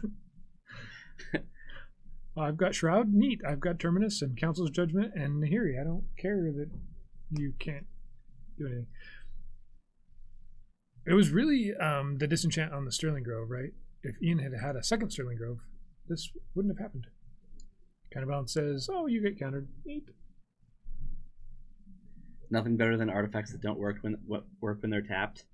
I've got Shroud, neat. I've got Terminus and Council's Judgment and Nahiri. I don't care that you can't do anything. It was really the disenchant on the Sterling Grove, right? If Ian had had a second Sterling Grove, this wouldn't have happened. Counterbalance says, oh, you get countered. Neat. Nothing better than artifacts that don't work when they're tapped.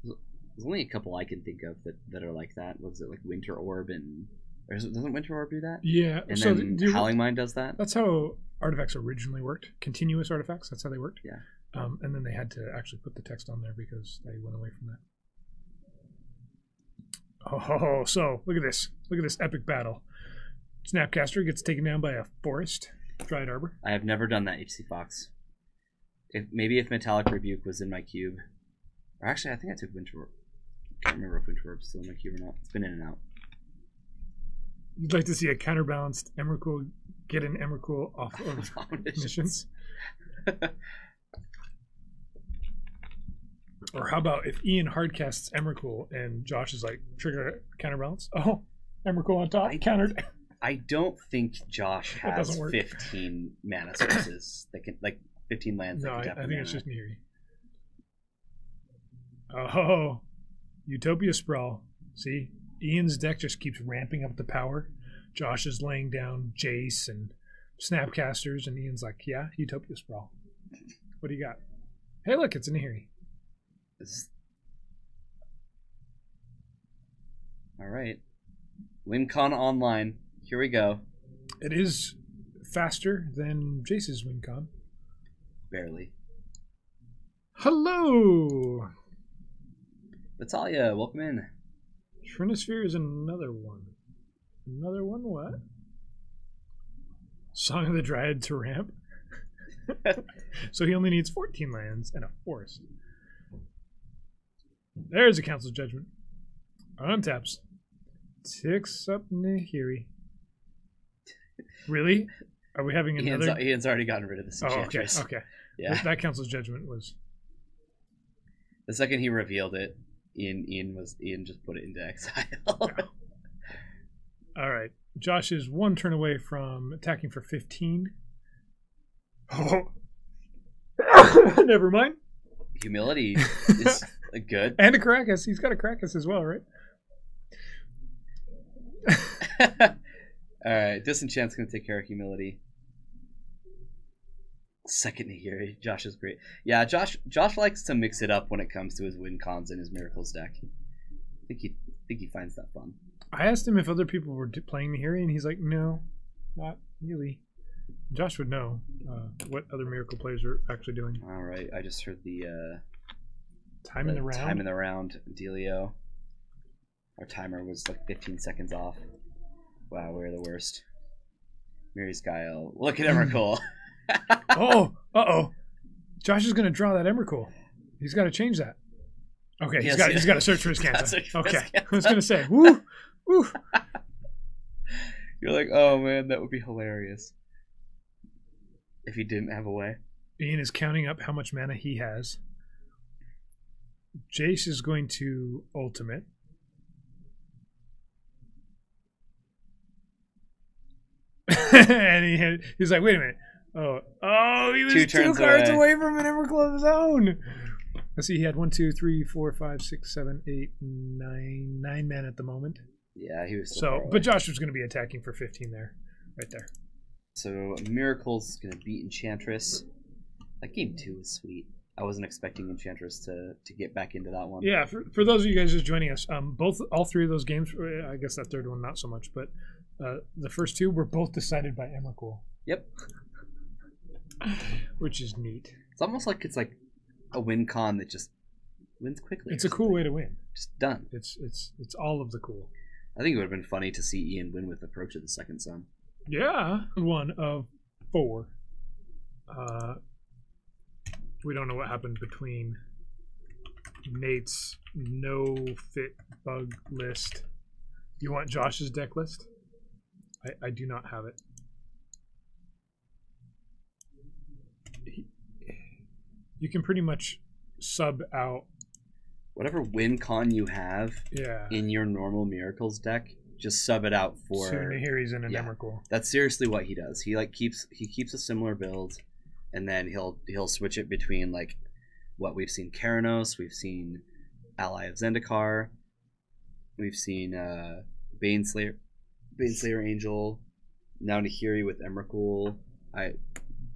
There's only a couple I can think of that are like that. Was it like Winter Orb and Doesn't Winter Orb do that? Yeah. And so then Howling Mind does that? That's how artifacts originally worked. Continuous artifacts, that's how they worked. Yeah. And then they had to actually put the text on there because they went away from that. Oh, so look at this. Look at this epic battle. Snapcaster gets taken down by a forest. Dried Arbor. I have never done that, HC Fox. Maybe if Metallic Rebuke was in my cube. Or actually, I think I took Winter Orb. Can't remember if Winter Orb's still in my cube or not. It's been in and out. You'd like to see a counterbalanced Emrakul get an Emrakul off of missions. Or how about if Ian hardcasts Emrakul and Josh is like, trigger counterbalance? Oh, Emrakul on top, countered. I don't think Josh has 15 mana sources that can, like, 15 lands. No, that can I think it's just Neri. Oh, Utopia Sprawl. See? Ian's deck just keeps ramping up the power. Josh is laying down Jace and Snapcasters, and Ian's like, yeah, Utopia Sprawl. What do you got? Hey, look, it's a Nahiri. All right. WinCon Online. Here we go. It is faster than Jace's WinCon. Barely. Hello! Natalia, welcome in. Trinisphere is another one. Another one what? Song of the Dryad to ramp? So he only needs 14 lands and a forest. There's a Council's Judgment. Untaps. Ticks up Nahiri. Really? Are we having another? Ian's already gotten rid of this Enchantress. Oh, okay. Yeah. That Council's Judgment was... The second he revealed it, Ian just put it into exile. Yeah. All right. Josh is one turn away from attacking for 15. Oh. Never mind. Humility is good. And a Caracas. He's got a Caracas as well, right? All right. Disenchant's going to take care of Humility. Second Nahiri. Josh is great. Yeah, Josh likes to mix it up when it comes to his win cons and his miracles deck. I think he finds that fun. I asked him if other people were playing Nahiri, and he's like, no, not really. Josh would know what other miracle players are actually doing. All right, I just heard the time in the round. Time in the round, Delio. Our timer was like 15 seconds off. Wow, we're the worst. Mary's Guile. Look at Emrakul. Uh-oh. Josh is going to draw that Emrakul. He's got to change that. Okay, he's got to search for his Kanta. Okay, I was going to say, woo. You're like, oh man, that would be hilarious if he didn't have a way. Ian is counting up how much mana he has. Jace is going to ultimate. And he's like, wait a minute. Oh, he was two cards away from an Emrakul of his own. Let's see, he had 1, 2, 3, 4, 5, 6, 7, 8, 9 men at the moment. Yeah, he was but Josh was going to be attacking for 15 there, right there. So Miracle's going to beat Enchantress. That game 2 was sweet. I wasn't expecting Enchantress to get back into that one. Yeah, for those of you guys just joining us, all three of those games, I guess that third one not so much, but the first two were both decided by Emrakul. Yep. Which is neat. It's almost like it's like a win con that just wins quickly. It's a cool way to win. Just done. It's all of the cool. I think it would have been funny to see Ian win with Approach of the Second Sun. Yeah. 1 of 4. We don't know what happened between Nate's no fit bug list. You want Josh's deck list? I do not have it. You can pretty much sub out whatever win con you have in your normal Miracles deck, just sub it out for Nahiri's in an Emrakul. That's seriously what he does. He keeps a similar build, and then he'll switch it between like what we've seen Keranos, we've seen Ally of Zendikar, we've seen Baneslayer Angel, now Nahiri with Emrakul.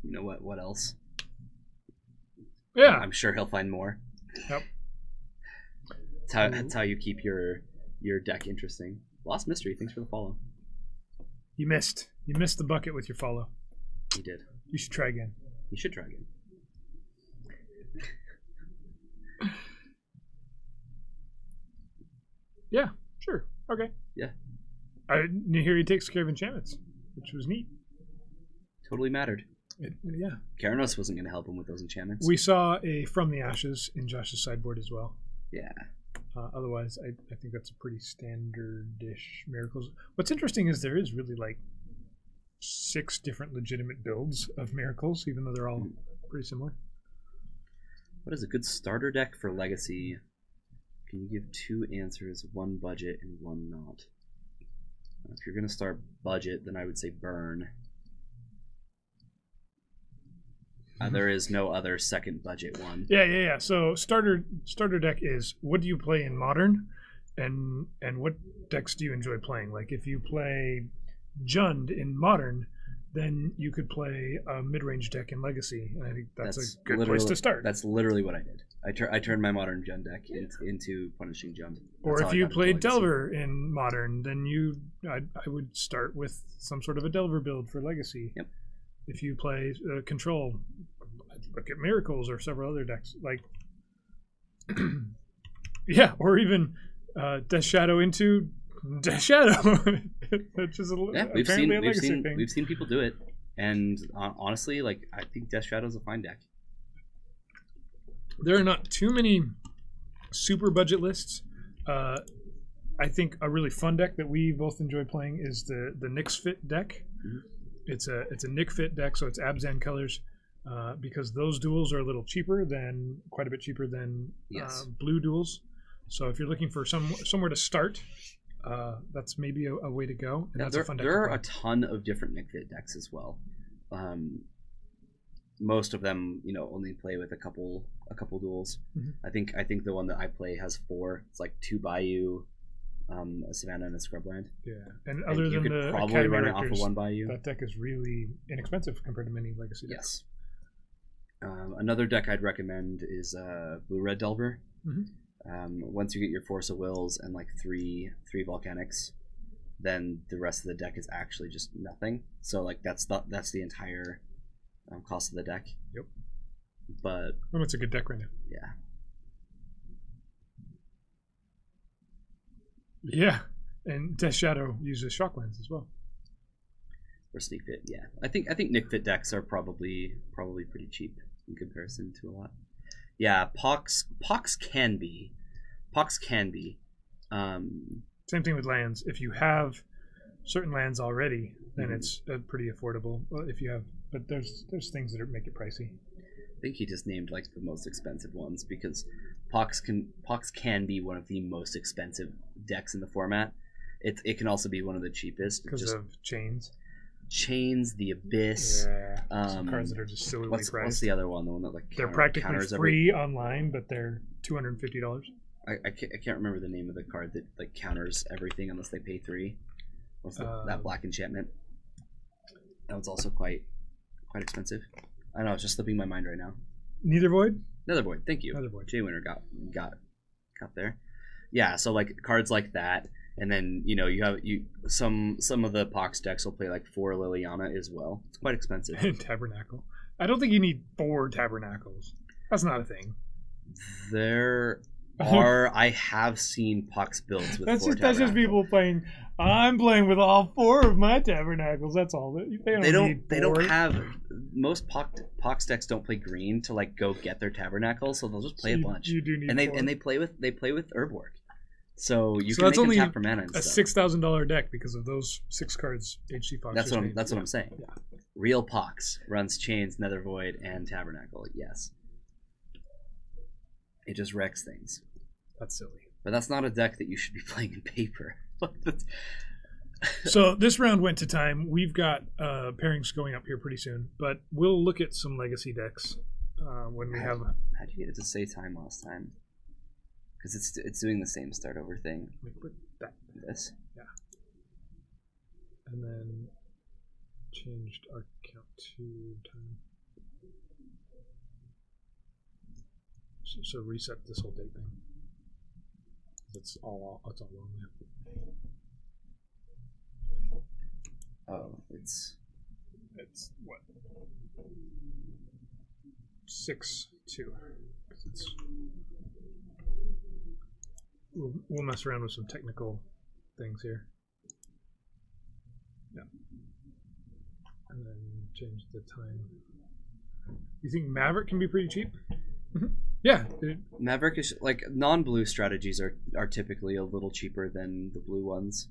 What else? Yeah, I'm sure he'll find more. Yep. That's how you keep your deck interesting. Lost Mystery, thanks for the follow. You missed. You missed the bucket with your follow. He did. You should try again. You should try again. Yeah, sure. Okay. Yeah. I hear he takes care of enchantments, which was neat. Totally mattered. Yeah. Karanos wasn't going to help him with those enchantments. We saw a From the Ashes in Josh's sideboard as well. Yeah. Otherwise, I think that's a pretty standard-ish Miracles. What's interesting is there is really like 6 different legitimate builds of Miracles, even though they're all pretty similar. What is a good starter deck for Legacy? Can you give 2 answers, 1 budget and 1 not? If you're going to start budget, then I would say Burn. There is no other second budget one. Yeah. So starter deck is, what do you play in Modern, and what decks do you enjoy playing? Like if you play Jund in Modern, then you could play a mid-range deck in Legacy, and I think that's a good place to start. That's literally what I did. I turned my Modern Jund deck into Punishing Jund. Or if you played Delver in Modern, then I would start with some sort of a Delver build for Legacy. Yep. If you play Control, look at Miracles or several other decks. Like, yeah, or even Death Shadow into Death Shadow. Which is we've seen people do it, and honestly, like I think Death Shadow is a fine deck. There are not too many super budget lists. I think a really fun deck that we both enjoy playing is the Nyx Fit deck. Mm-hmm. It's a Nyx Fit deck, so it's Abzan colors, because those duels are a little cheaper than quite a bit cheaper than blue duels. So if you're looking for somewhere to start, that's maybe a way to go. And that's a fun deck. There are a ton of different Nyx Fit decks as well. Most of them, only play with a couple duels. Mm-hmm. I think the one that I play has 4. It's like 2 Bayou, a Savannah, and a Scrubland. Yeah, and other than the probably Academy run it off of 1 Bayou. That deck is really inexpensive compared to many Legacy decks. Yes. Another deck I'd recommend is Blue-Red Delver. Mm-hmm. Once you get your Force of Wills and like 3 Volcanics, then the rest of the deck is actually just nothing. So like that's the entire cost of the deck. Yep. But it's a good deck right now. Yeah. Yeah, and Death Shadow uses Shocklands as well. Or Sneak Fit, yeah. I think Nyx Fit decks are probably pretty cheap in comparison to a lot. Yeah, Pox can be. Same thing with lands. If you have certain lands already, then it's pretty affordable. Well, if you have, but there's things that make it pricey. I think he just named like the most expensive ones because Pox can be one of the most expensive decks in the format. It can also be one of the cheapest because of Chains, the Abyss. Yeah, some cards that are just silly priced. What's the other one? The one that like they're practically free online, but they're $250. I can't remember the name of the card that like counters everything unless they pay 3. What's that black enchantment? That one's also quite expensive. I don't know, it's just slipping my mind right now. Nether Void. Thank you. Nether Void. Jay Winter got there. Yeah, so like cards like that. And then you have some of the Pox decks will play like 4 Liliana as well. It's quite expensive. And Tabernacle. I don't think you need 4 Tabernacles. That's not a thing. There are. I have seen Pox builds with that's just people playing. I'm playing with all 4 of my Tabernacles. That's all. They don't have most Pox decks don't play green to like go get their Tabernacle, so they'll just play a bunch. You do need 4. And they play with Urborg. So you can make them tap for mana and stuff. A $6,000 deck because of those 6 cards. HC Fox. That's what I'm saying. Yeah. Real Pox runs Chains, Nether Void, and Tabernacle. Yes. It just wrecks things. That's silly. But that's not a deck that you should be playing in paper. So this round went to time. We've got pairings going up here pretty soon, but we'll look at some Legacy decks when we have. How'd you get it to say time last time? Because it's doing the same start over thing. Let me put that. This? Yeah. And then changed our count to time. So reset this whole date thing. It's all wrong now. Oh, it's what? 6-2. We'll mess around with some technical things here. Yeah. And then change the time. You think Maverick can be pretty cheap? Yeah. Maverick is like non-blue strategies are typically a little cheaper than the blue ones.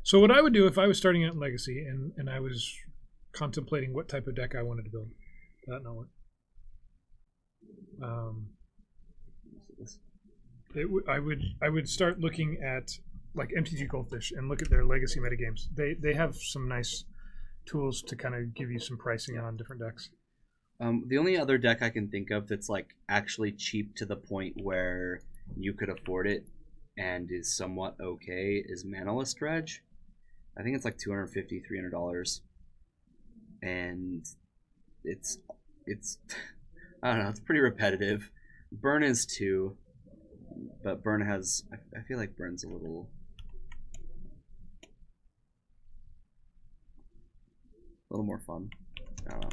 So what I would do if I was starting out in Legacy and I was contemplating what type of deck I wanted to build, that not work. I would start looking at like MTG Goldfish and look at their Legacy metagames. They have some nice tools to kind of give you some pricing on different decks. The only other deck I can think of that's like actually cheap to the point where you could afford it and is somewhat okay is Manaless Dredge. I think it's like $250-$300, and it's I don't know, it's pretty repetitive. Burn is too, but Burn has I feel like Burn's a little more fun. I don't know.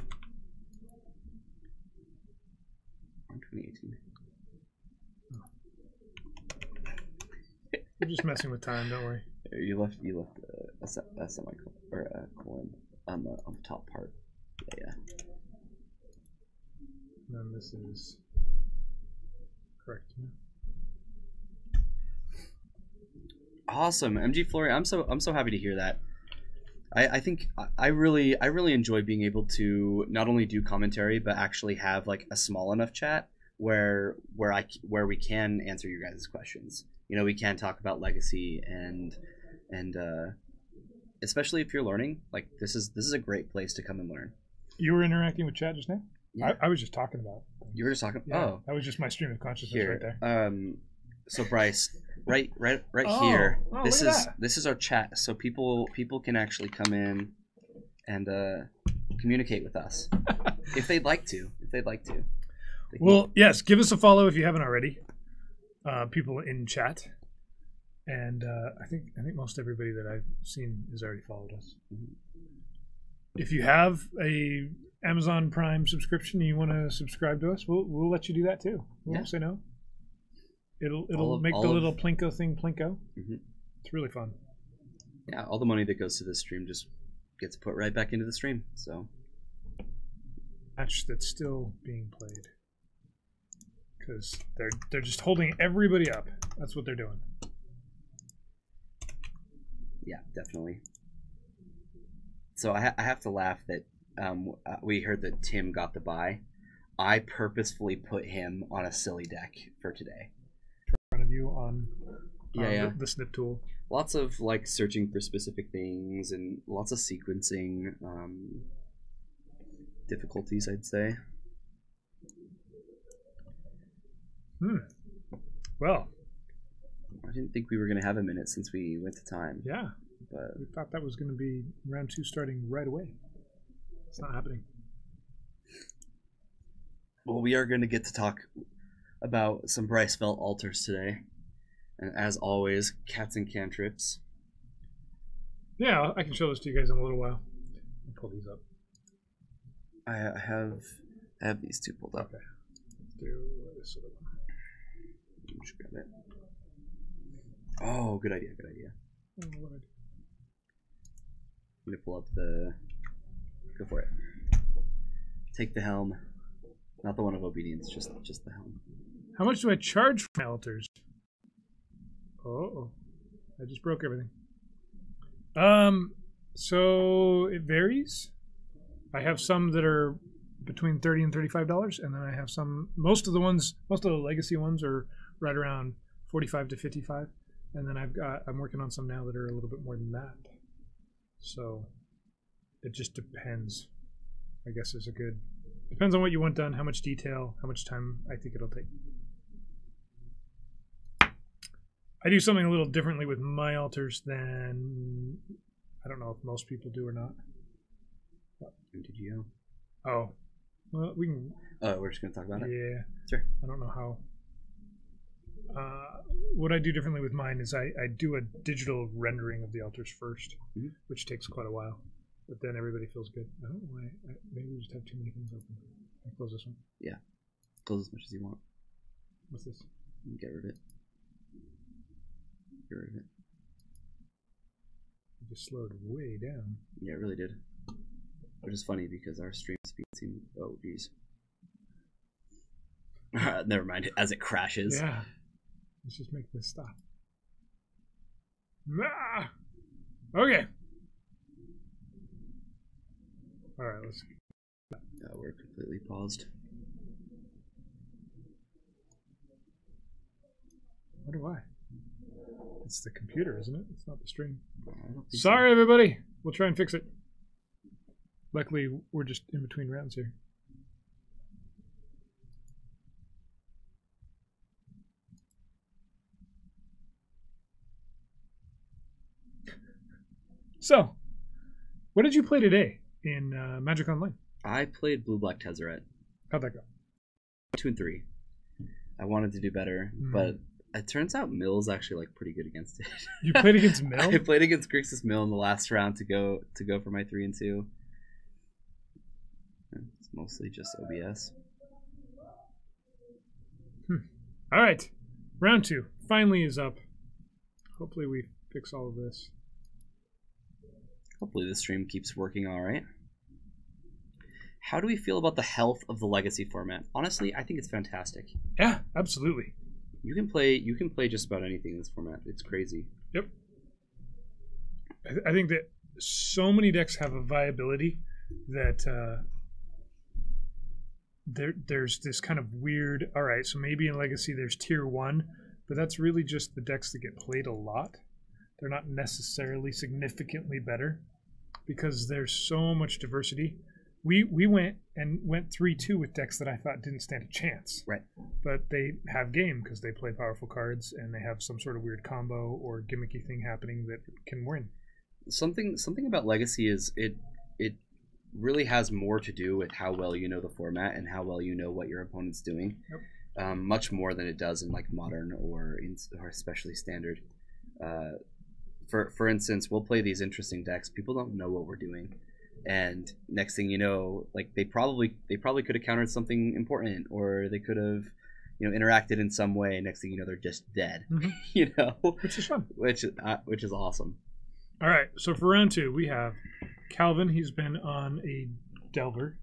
2018. We're just messing with time, don't worry. You left a semicolon or a colon on the top part. Yeah. And then this is correct. Awesome, MG Flory. I'm so happy to hear that. I think I really enjoy being able to not only do commentary but actually have like a small enough chat where we can answer your guys' questions. You know, we can talk about Legacy and especially if you're learning, like this is a great place to come and learn. You were interacting with chat just now? Yeah. I was just talking about things. You were just talking. Yeah, oh, that was just my stream of consciousness here. right there. So Bryce, right Oh, here. oh, This look is at that. this is our chat, so people can actually come in and communicate with us if they'd like to. Well, yes, give us a follow if you haven't already. People in chat, and I think most everybody that I've seen has already followed us. Mm-hmm. If you have a Amazon Prime subscription and you want to subscribe to us, we'll let you do that too. We won't say no. It'll make the little Plinko thing Plinko. Mm-hmm. It's really fun. Yeah, all the money that goes to this stream just gets put right back into the stream. So match that's still being played because they're just holding everybody up. That's what they're doing. Yeah, definitely. So I have to laugh that we heard that Tim got the buy. I purposefully put him on a silly deck for today. In front of you on the snip tool. Lots of like searching for specific things and lots of sequencing difficulties, I'd say. Well, I didn't think we were going to have a minute since we went to time. Yeah, but we thought that was going to be round 2 starting right away. It's not happening. Well, we are going to get to talk about some Bryce Felt altars today. And as always, cats and cantrips. Yeah, I can show this to you guys in a little while. I'll pull these up. I have these two pulled up. Okay. Let's do this other one. Just grab it. Oh, good idea. What I do? I'm going to pull up the... Go for it. Take the helm. Not the one of obedience, just the helm. How much do I charge for my altars? Oh, I just broke everything. So it varies. I have some that are between $30 and $35, and then I have some. Most of the legacy ones are right around $45 to $55, and then I'm working on some now that are a little bit more than that. So it just depends. I guess is a good. Depends on what you want done, how much detail, how much time I think it'll take. I do something a little differently with my altars than I don't know if most people do or not. What did you? Oh, well, we can. Oh, we're just gonna talk about it. Yeah, sure. I don't know how. What I do differently with mine is I do a digital rendering of the altars first, which takes quite a while. but then everybody feels good. I don't know why. Maybe we just have too many things open. Can I close this one? Yeah. Close as much as you want. What's this? Get rid of it. Get rid of it. It just slowed way down. Yeah, it really did. Which is funny because our stream speed seemed... Oh, geez. Never mind. As it crashes. Yeah. Let's just make this stop. Ah! Okay. Alright, let's... We're completely paused. What do I? It's the computer, isn't it? It's not the stream. Sorry, so. Everybody. We'll try and fix it. Luckily, we're just in between rounds here. So, what did you play today in Magic Online? I played Blue-Black Tezzeret. How'd that go? 2 and 3. I wanted to do better, but it turns out Mill's actually like pretty good against it. You played against Mill? I played against Grixis Mill in the last round to go for my 3 and 2. It's mostly just OBS. All right, round 2 finally is up. Hopefully we fix all of this. Hopefully this stream keeps working all right. How do we feel about the health of the Legacy format? Honestly, I think it's fantastic. Yeah, absolutely. You can play just about anything in this format. It's crazy. Yep. I think that so many decks have a viability that there's this kind of weird. All right, so maybe in Legacy there's tier 1, but that's really just the decks that get played a lot. They're not necessarily significantly better because there's so much diversity. We went 3-2 with decks that I thought didn't stand a chance. Right. But they have game because they play powerful cards and they have some sort of weird combo or gimmicky thing happening that can win. Something about Legacy is it really has more to do with how well you know the format and how well you know what your opponent's doing. Yep. Much more than it does in like Modern or especially Standard. For instance, we'll play these interesting decks. People don't know what we're doing. And next thing you know, like they probably could have countered something important, or they could have, interacted in some way. Next thing you know, they're just dead. Which is fun. Which is awesome. All right, so for round 2, we have Calvin. He's been on a Delver,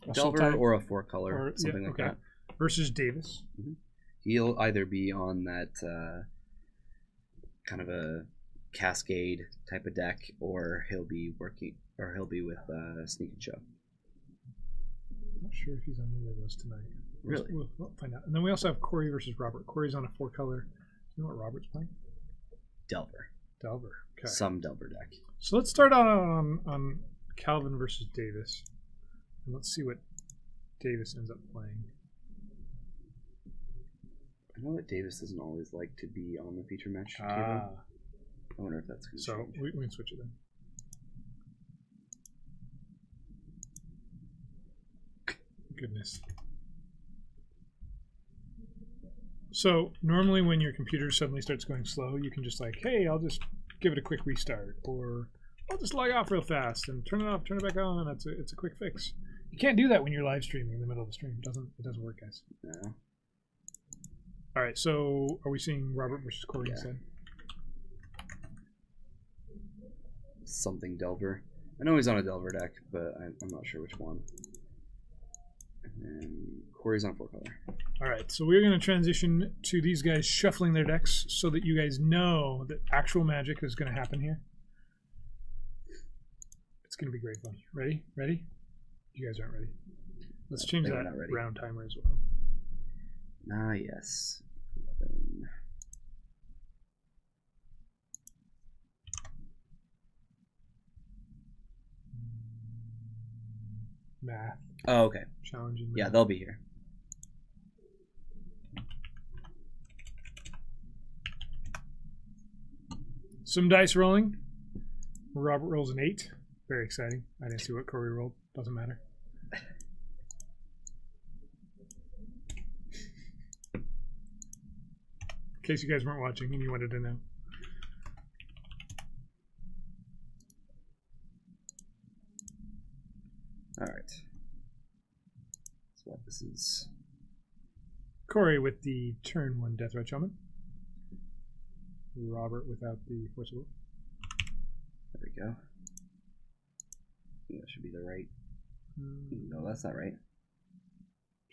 or a 4-color, or something like that. Versus Davis. Mm-hmm. He'll either be on that kind of a Cascade type of deck, or he'll be with Sneak and Show. I'm not sure if he's on either of those tonight. Really? We'll find out. And then we also have Corey versus Robert. Corey's on a 4-color. You know what Robert's playing? Delver. Okay. Some Delver deck. So let's start out on Calvin versus Davis. And let's see what Davis ends up playing. I know that Davis doesn't always like to be on the feature match table. I wonder if that's going to change. So we can switch it then. Goodness. So normally when your computer suddenly starts going slow, you can just like, hey, I'll just give it a quick restart, or I'll just log off real fast and turn it off, turn it back on. It's a quick fix. You can't do that when you're live streaming in the middle of the stream. It doesn't work, guys. No. All right. So are we seeing Robert versus Corey instead? Something Delver. I know he's on a Delver deck, but I'm not sure which one. And Corey's on 4-color. All right, so we're going to transition to these guys shuffling their decks so that you guys know that actual magic is going to happen here. It's going to be great fun. Ready? Ready? You guys aren't ready. Let's change that round timer as well. Ah, yes. 11. Math. Oh, okay. Challenging math. Yeah, they'll be here. Some dice rolling. Robert rolls an 8. Very exciting. I didn't see what Corey rolled. Doesn't matter. In case you guys weren't watching and you wanted to know. cards. Corey with the turn 1 Deathrite Shaman. Robert without the Force of Will. There we go. I think that should be the right. No, that's not right.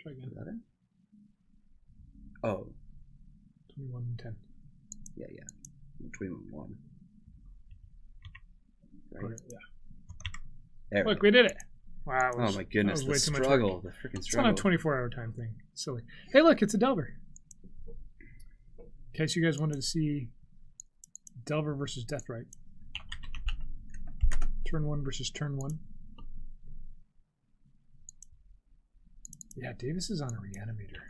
Try again. Is that it? Oh. 21 and 10. Yeah. 21 1. Right? Okay, yeah. There Look, we did it. Wow. Oh my goodness, the struggle. The freaking struggle. It's not a 24-hour time thing. It's silly. Hey, look, it's a Delver. In case you guys wanted to see Delver versus Deathrite. Turn 1 versus turn 1. Yeah, Davis is on a Reanimator.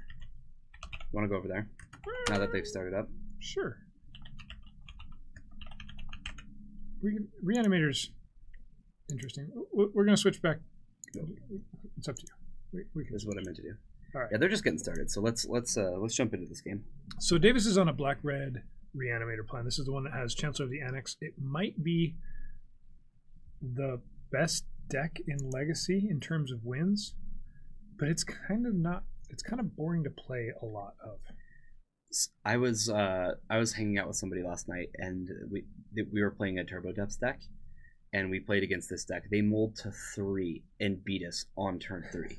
Want to go over there? Now that they've started up? Sure. Reanimator's interesting. We're going to switch back. It's up to you. This is what I meant to do. All right. Yeah, they're just getting started, so let's jump into this game. So Davis is on a black-red Reanimator plan. This is the one that has Chancellor of the Annex. It might be the best deck in Legacy in terms of wins, but it's kind of not. It's kind of boring to play a lot of. I was hanging out with somebody last night, and we were playing a Turbo Depths deck, and we played against this deck. They mulled to 3 and beat us on turn 3.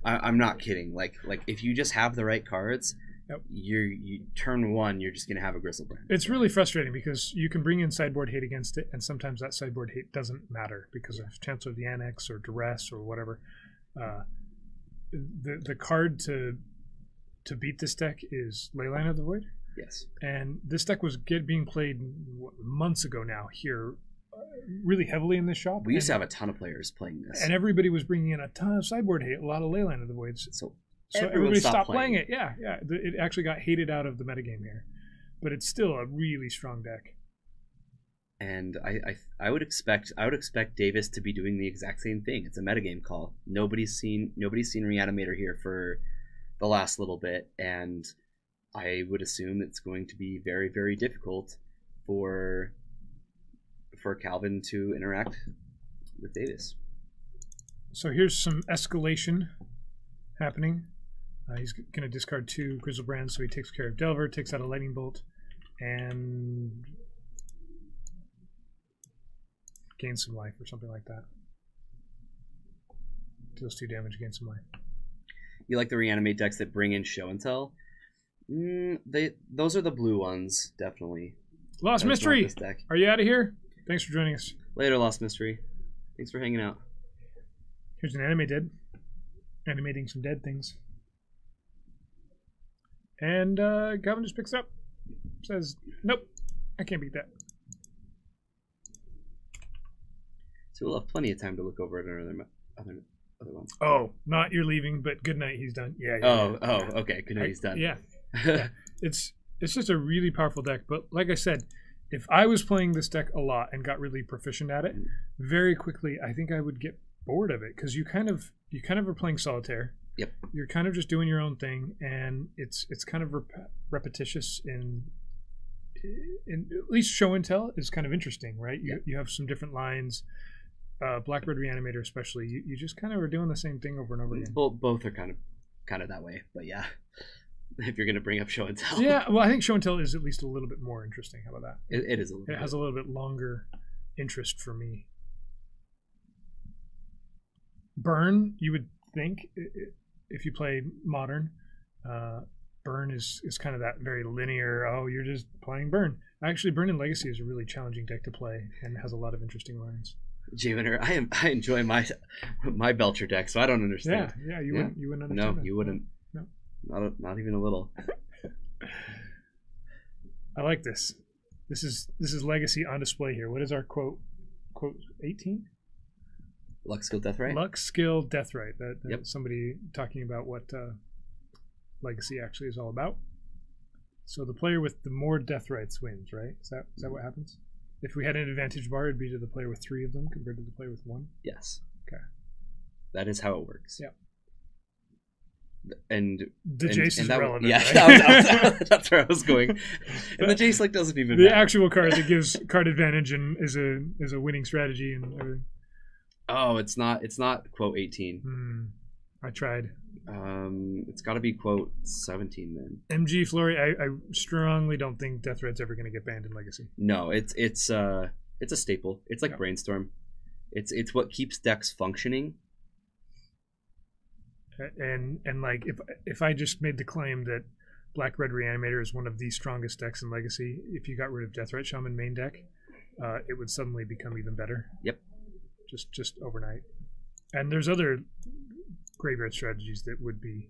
I'm not kidding. Like if you just have the right cards, yep. you turn 1, you're just gonna have a Gristlebrand. It's really frustrating because you can bring in sideboard hate against it, and sometimes that sideboard hate doesn't matter because of Chancellor of the Annex or Duress or whatever. The card to beat this deck is Leyline of the Void. Yes. And this deck was being played months ago now here, really heavily in this shop. We used to have a ton of players playing this, and everybody was bringing in a ton of sideboard hate, a lot of Leyline of the Voids. So everybody stopped playing it. Yeah. It actually got hated out of the metagame here, but it's still a really strong deck. And I would expect Davis to be doing the exact same thing. It's a metagame call. Nobody's seen Reanimator here for the last little bit, and I would assume it's going to be very, very difficult for Calvin to interact with Davis. So here's some escalation happening. He's going to discard 2 Grizzlebrands, so he takes care of Delver, takes out a Lightning Bolt, and gains some life or something like that. Deals 2 damage, gains some life. You like the Reanimate decks that bring in Show and Tell? Those are the blue ones, definitely. Lost Mystery! Are you out of here? Thanks for joining us. Later, Lost Mystery. Thanks for hanging out. Here's an anime dead. Animating some dead things. And Calvin just picks it up. Says, nope, I can't beat that. So we'll have plenty of time to look over at other ones. Oh, not you're leaving, but good night, he's done. Yeah. Oh, okay. Good night, he's done. Yeah. It's just a really powerful deck. But like I said, if I was playing this deck a lot and got really proficient at it, very quickly, I think I would get bored of it because you kind of are playing solitaire. Yep. You're kind of just doing your own thing, and it's kind of repetitious in at least Show and Tell is kind of interesting, right? You have some different lines. Blackbird Reanimator especially, you just kind of are doing the same thing over and over again. Both are kind of that way, but yeah, if you're going to bring up Show and Tell. Yeah, well, I think Show and Tell is at least a little bit more interesting. How about that? It is a little bit. It has a little bit longer interest for me. Burn, you would think, if you play Modern, Burn is kind of that very linear, you're just playing Burn. Actually, Burn in Legacy is a really challenging deck to play and has a lot of interesting lines. J-Winner, I enjoy my Belcher deck, so I don't understand. Yeah, you wouldn't understand. No, you wouldn't. No. Not even a little. I like this. This is Legacy on display here. What is our quote 18? Luck, skill, deathrite. Luck, skill, deathrite. Yep. Somebody talking about what Legacy actually is all about. So the player with the more deathrites wins, right? Is that what happens? If we had an advantage bar, it'd be to the player with 3 of them compared to the player with 1? Yes. Okay. That is how it works. Yeah. And the Jace is relevant. Yeah, right? that's where I was going. And the Jace doesn't even the matter. actual card that gives card advantage and is a winning strategy and everything. Oh, it's not quote 18. I tried. It's got to be quote 17 then. MG Flurry. I strongly don't think Death Red's ever going to get banned in Legacy. No, it's a staple. It's like Brainstorm. It's what keeps decks functioning. And like if I just made the claim that Black Red Reanimator is one of the strongest decks in Legacy, if you got rid of Death Red Shaman main deck, it would suddenly become even better. Yep. Just overnight. And there's other graveyard strategies that would be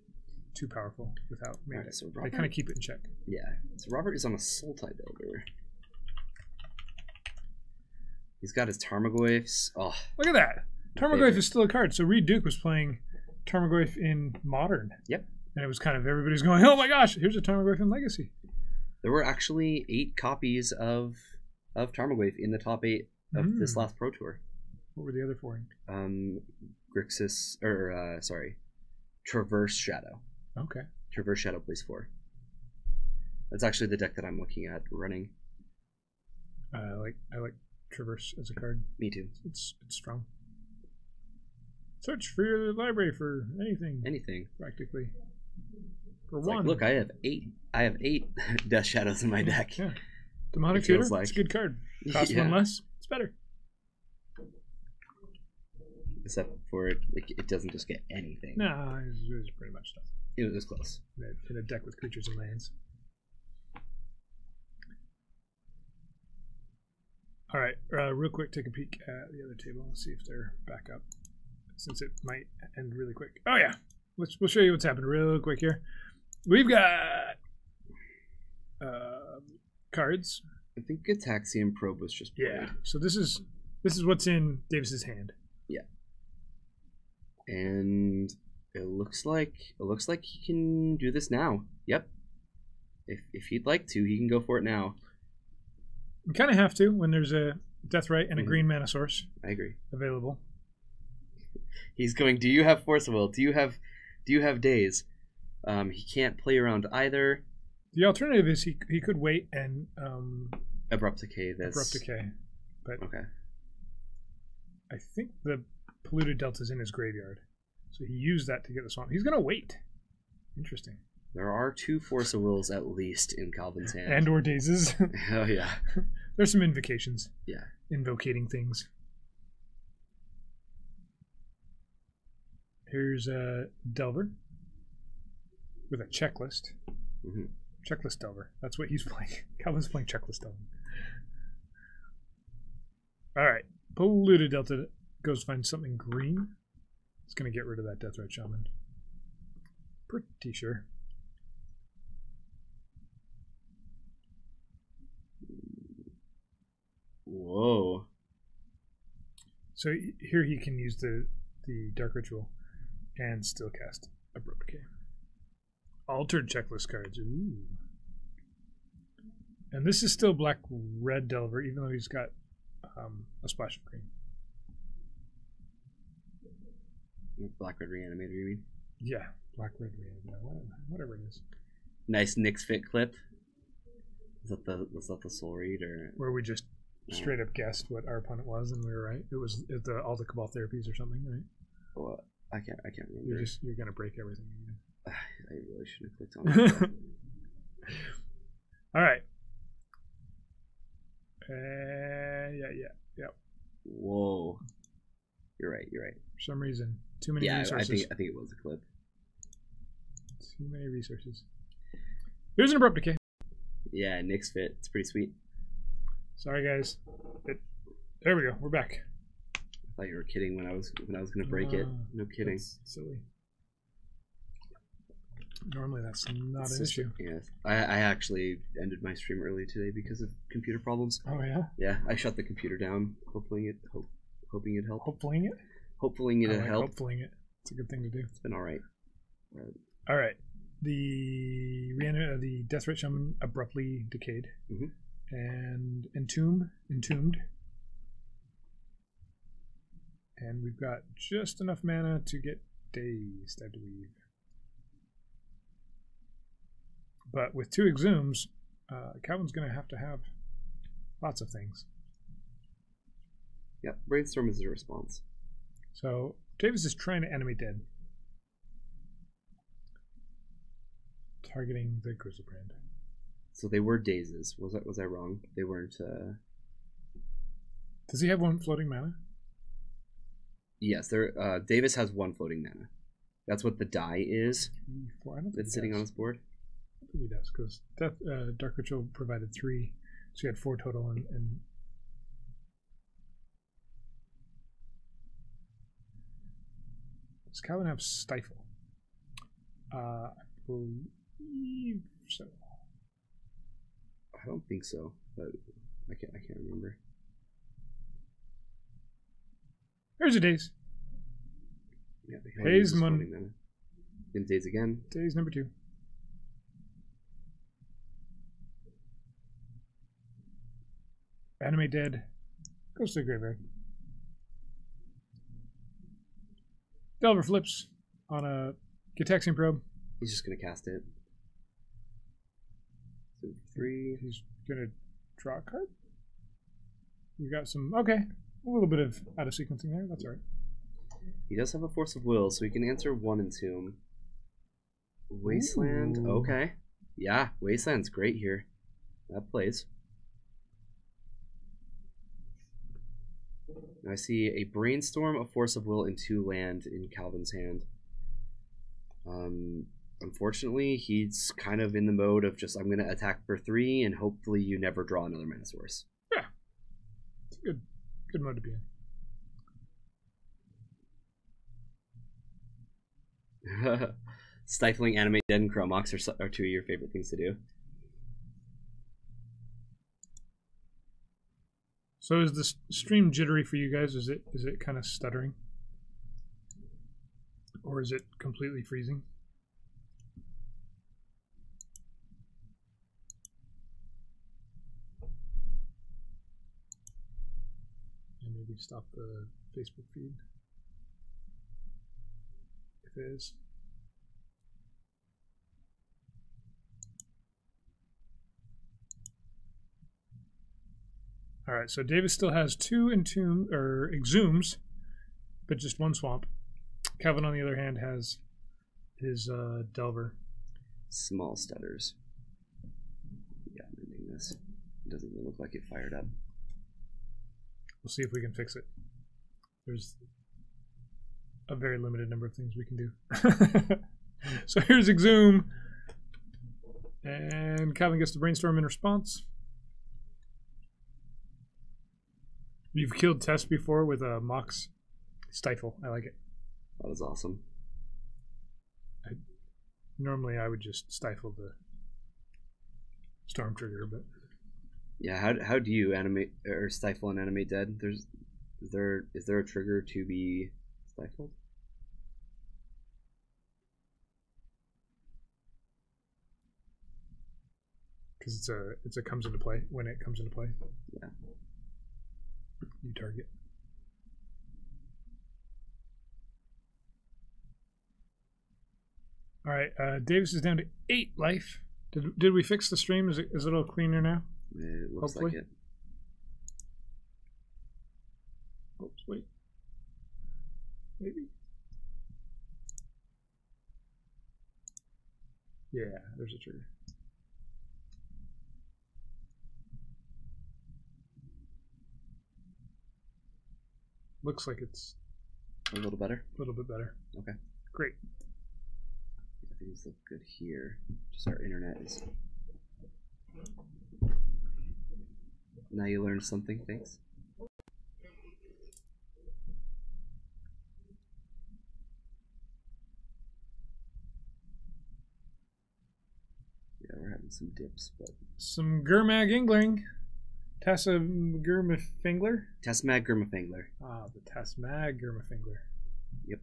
too powerful without main deck. So they kind of keep it in check. Yeah. So Robert is on a Sultai Builder. He's got his Tarmogoyfs. Oh, look at that! Tarmogoyf is still a card. So Reed Duke was playing Tarmogoyf in Modern. Yep. And it was kind of everybody's going, oh my gosh, here's a Tarmogoyf in Legacy. There were actually 8 copies of Tarmogoyf in the top 8 of this last Pro Tour. What were the other 4? Grixis, Traverse Shadow. Okay. Traverse Shadow plays 4. That's actually the deck that I'm looking at running. I like Traverse as a card. Me too. It's strong. Search for your library for anything. Anything. Practically. For it's one. Like, look, I have 8 Death Shadows in my deck. Yeah. Demonic Tutor, like, it's a good card. Cost 1 less, it's better. Except for it doesn't just get anything. No, it was pretty much stuff. It was close. In a deck with creatures and lands. All right, real quick, take a peek at the other table and see if they're back up, since it might end really quick. Oh yeah, we'll show you what's happened real quick here. We've got cards. I think Gataxian Probe was just played. Yeah. So this is what's in Davis's hand. Yeah. And it looks like he can do this now. Yep. If he'd like to, he can go for it now. You kind of have to when there's a Deathrite and a green mana source. I agree. Available. He's going, do you have Force of Will? Do you have Daze? He can't play around either. The alternative is he could wait and Abrupt Decay this. Abrupt Decay. But okay. I think the Polluted Delta's in his graveyard. So he used that to get the swamp. He's gonna wait. Interesting. There are 2 Force of Wills at least in Calvin's hand. And or Dazes. Oh yeah. There's some invocations. Yeah. Invocating things. Here's a Delver with a checklist. Checklist Delver. That's what he's playing. Calvin's playing Checklist Delver. Alright. Polluted Delta goes find something green. It's going to get rid of that Deathrite Shaman. Pretty sure. Whoa. So here he can use the Dark Ritual and still cast Abrupt Decay. Altered checklist cards. Ooh. And this is still Black Red Delver, even though he's got a splash of green. Black Red Reanimator, you mean? Yeah, Black Red Reanimator, whatever it is. Nice Nyx Fit clip. Was that the Soul Read or where we just straight up guessed what our opponent was and we were right? It was all the Cabal Therapies or something, right? Well, I can't remember. You're gonna break everything again. I really shouldn't have clicked on it. All right. Yeah. Whoa. You're right. For some reason, too many resources. I think it was a clip. Too many resources. Here's an Abrupt Decay. Yeah, Nyx Fit. It's pretty sweet. Sorry, guys. There we go. We're back. I thought you were kidding when I was going to break it. No kidding. That's silly. Normally that's not an issue. Yes. I actually ended my stream early today because of computer problems. Oh yeah? Yeah, I shut the computer down, hoping it helped. Hopefully it? Hopefully it helped. Hopefully it. It's a good thing to do. It's been alright. All right. The Deathrite Shaman abruptly decayed. And entombed. And we've got just enough mana to get dazed, I believe. But with 2 Exhumes, Calvin's going to have lots of things. Yep, Brainstorm is a response. So Davis is trying to animate dead. Targeting the Grizzlebrand. So they were dazes. Was I wrong? They weren't. Does he have 1 floating mana? Yes, Davis has 1 floating mana. That's what the die is. 3, 4. I don't think it's sitting on his board. I don't think he does, because Dark Ritual provided 3, so he had 4 total. And does Calvin have Stifle? I believe so. I don't think so, but I can't remember. There's a Daze. Yeah, Daze one. Then Daze again. Daze number 2. Animate Dead. Goes to the graveyard. Delver flips on a Gitaxian Probe. He's just gonna cast it. 2, 3. He's gonna draw a card. We got some. Okay, a little bit of out of sequencing there. That's all right. He does have a Force of Will, so he can answer 1 and 2. Wasteland. Ooh. Okay. Yeah, Wasteland's great here. That plays. Now I see a Brainstorm, a Force of Will, and 2 land in Calvin's hand. Unfortunately, he's kind of in the mode of just, I'm going to attack for 3, and hopefully you never draw another mana source. Yeah. It's a good mode to be in. Stifling, Animate Dead, and Chromox are 2 of your favorite things to do. So is the stream jittery for you guys? Is it kind of stuttering? Or is it completely freezing? And maybe stop the Facebook feed. If it is. All right, so Davis still has 2 exhumes, but just 1 swamp. Calvin, on the other hand, has his Delver. Small stutters. Yeah, I'm ending this. It doesn't even look like it fired up. We'll see if we can fix it. There's a very limited number of things we can do. So here's Exhume. And Calvin gets the Brainstorm in response. You've killed Tess before with a Mox Stifle. I like it. That was awesome. Normally I would just stifle the Storm Trigger, but yeah, how do you animate or stifle and animate dead? Is there a trigger to be stifled? Because it's a comes into play when it comes into play. Yeah. You target. All right, Davis is down to 8 life. Did we fix the stream? Is it a little cleaner now? It looks hopefully. Like it. Oops, wait. Maybe. Yeah, there's a trigger. Looks like it's a little better. A little bit better. Okay. Great. Things look good here. Just our internet is. Now you learned something. Thanks. Yeah, we're having some dips, but some Gurmag Ingling. Tessa Gurmafingler? Tessmag Gurmafingler. Ah, the Tessmag Gurmafingler. Yep.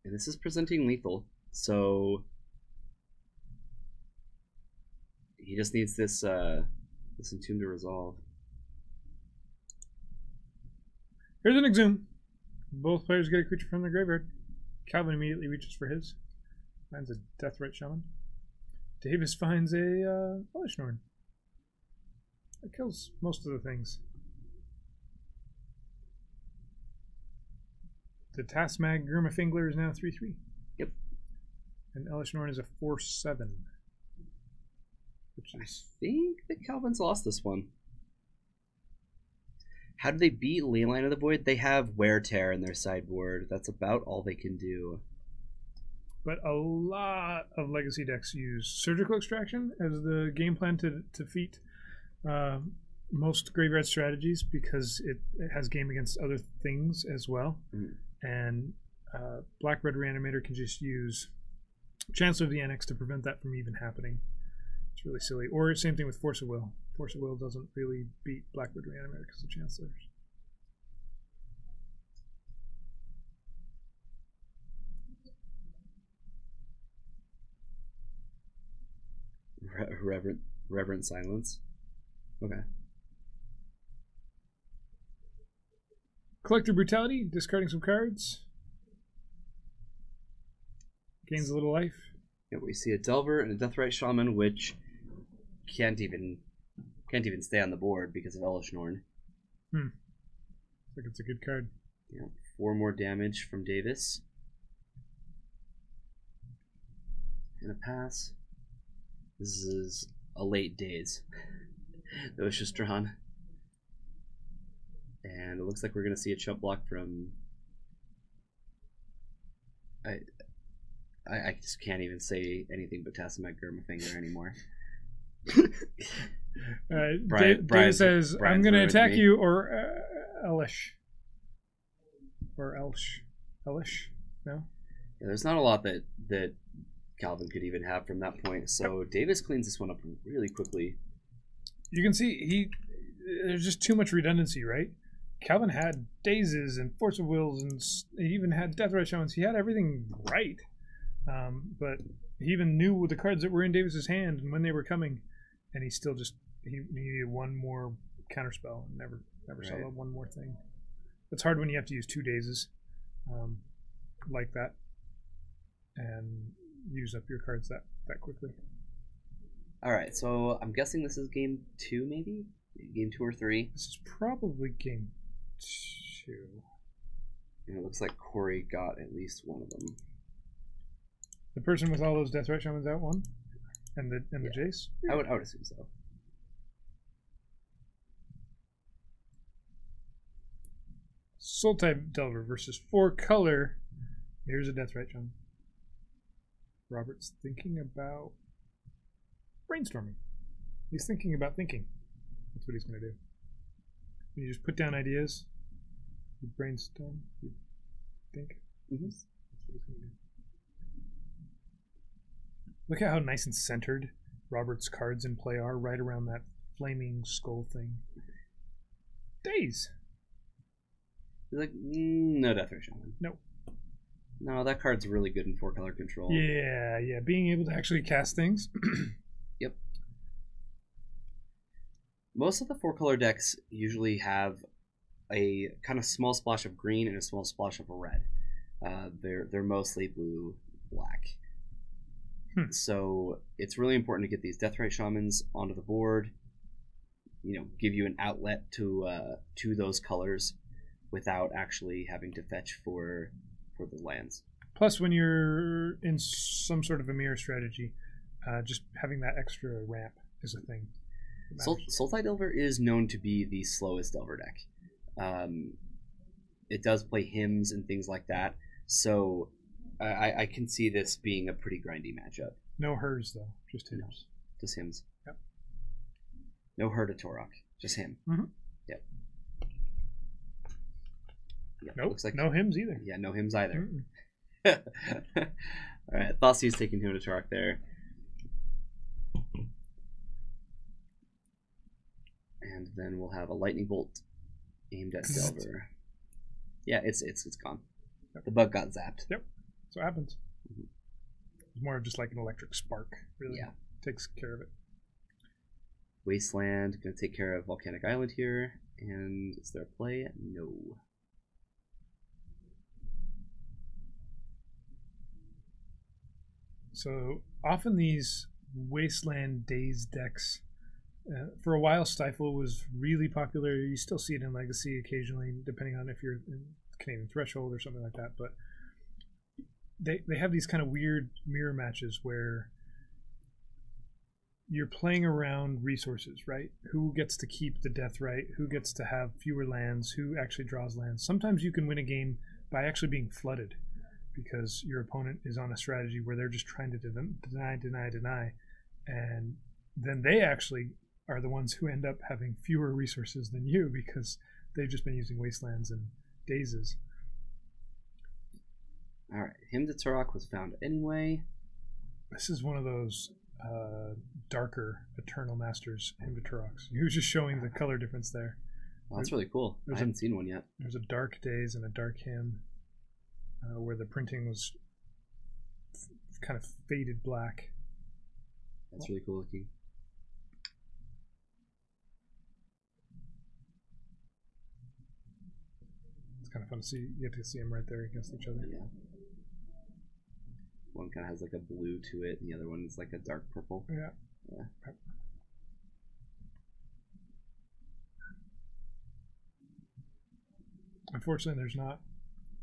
And this is presenting lethal, so he just needs this Entomb to resolve. Here's an Exhume. Both players get a creature from their graveyard. Calvin immediately reaches for his. Finds a Deathrite Shaman. Davis finds a Elishnorn. That kills most of the things. The Tessmag Gurmafingler is now 3/3. Yep. And Elish Norn is a 4/7. Which is... I think the Calvins lost this one. How do they beat Leyline of the Void? They have Wear Tear in their sideboard. That's about all they can do. But a lot of Legacy decks use Surgical Extraction as the game plan to defeat most graveyard strategies because it has game against other things as well. And Black-Red Reanimator can just use Chancellor of the Annex to prevent that from even happening. It's really silly. Or same thing with Force of Will. Force of Will doesn't really beat Black-Red Reanimator because of Chancellors. Reverent Silence. Okay. Collector Brutality, discarding some cards. Gains a little life. Yeah, we see a Delver and a Deathrite Shaman, which can't even stay on the board because of Elish Norn. Looks like it's a good card. Yeah, 4 more damage from Davis. And a pass. This is a late days that was just drawn. And it looks like we're going to see a chump block from... I just can't even say anything but Tassamet Gurmafinger anymore. David says, I'm going to attack you, or Elish. Or Elsh. Elish? No? Yeah, there's not a lot that Calvin could even have from that point, so Davis cleans this one up really quickly. You can see there's just too much redundancy, right? Calvin had Dazes and Force of Wills, and he even had Deathrite Shamans. He had everything right. But he even knew the cards that were in Davis's hand and when they were coming, and he still just he needed one more counterspell and never saw that one more thing. It's hard when you have to use 2 Dazes like that and use up your cards that quickly. All right, so I'm guessing this is game 2, maybe game 2 or 3. This is probably game 2. And it looks like Corey got at least one of them. The person with all those Deathrite Shamans out one, and the Jace. I would assume so. Soul type Delver versus 4 color. Here's a Deathrite Shaman. Robert's thinking about brainstorming. He's thinking about thinking. That's what he's going to do. When you just put down ideas, you brainstorm, you think. That's what he's going to do. Look at how nice and centered Robert's cards in play are, right around that flaming skull thing. Daze. He's like, no Deathrite Shaman. Nope. No, that card's really good in 4-color control. Yeah. Being able to actually cast things. Yep. Most of the 4-color decks usually have a kind of small splash of green and a small splash of red. They're mostly blue, black. So it's really important to get these Deathrite Shamans onto the board. Give you an outlet to those colors without actually having to fetch for the lands. Plus, when you're in some sort of a mirror strategy, just having that extra ramp is a thing. Sultai Delver is known to be the slowest Delver deck. It does play hymns and things like that, so I can see this being a pretty grindy matchup. No hers though, just hymns. No, just hymns. Yep. No her to Torok, just him. Yep. Nope. Looks like no hymns either. Yeah, no hymns either. All right, Thoughtsy's taking him to Torok there. And then we'll have a lightning bolt aimed at Delver. Yeah, it's gone. Yep. The bug got zapped. Yep, that's what happens. It's more of just like an electric spark. Really, takes care of it. Wasteland gonna take care of Volcanic Island here. And is there a play? No. So often these Wasteland Daze decks, for a while Stifle was really popular. You still see it in Legacy occasionally, depending on if you're in Canadian Threshold or something like that. But they have these kind of weird mirror matches where you're playing around resources, right? Who gets to keep the death right? Who gets to have fewer lands? Who actually draws lands? Sometimes you can win a game by actually being flooded because your opponent is on a strategy where they're just trying to deny, and then they actually are the ones who end up having fewer resources than you because they've just been using wastelands and dazes. All right, Hymn to Turok was found anyway. This is one of those darker Eternal Masters Hymn to Turoks. He was just showing the color difference there. Oh, that's really cool. I haven't seen one yet. There's a Dark Days and a Dark Hymn where the printing was kind of faded black. That's really cool looking. It's kind of fun to see. You get to see them right there against each other. Yeah. One kind of has like a blue to it, and the other one is like a dark purple. Yeah. Yeah. Unfortunately, there's not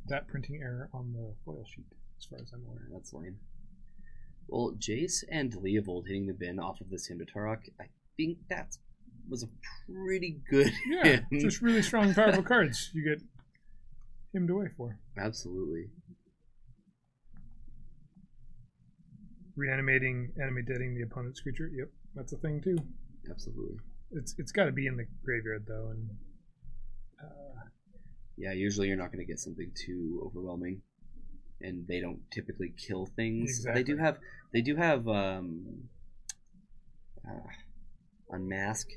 that printing error on the foil sheet, as far as I'm aware. That's lame. Well, Jace and Leovold hitting the bin off of this Hymn to Turok, I think that was a pretty good hymn. Just really strong, powerful cards you get hymned away for. Absolutely. Reanimating, animating the opponent's creature. Yep, that's a thing too. Absolutely. It's got to be in the graveyard though, and yeah, usually you're not going to get something too overwhelming, and they don't typically kill things. Exactly. They do have unmask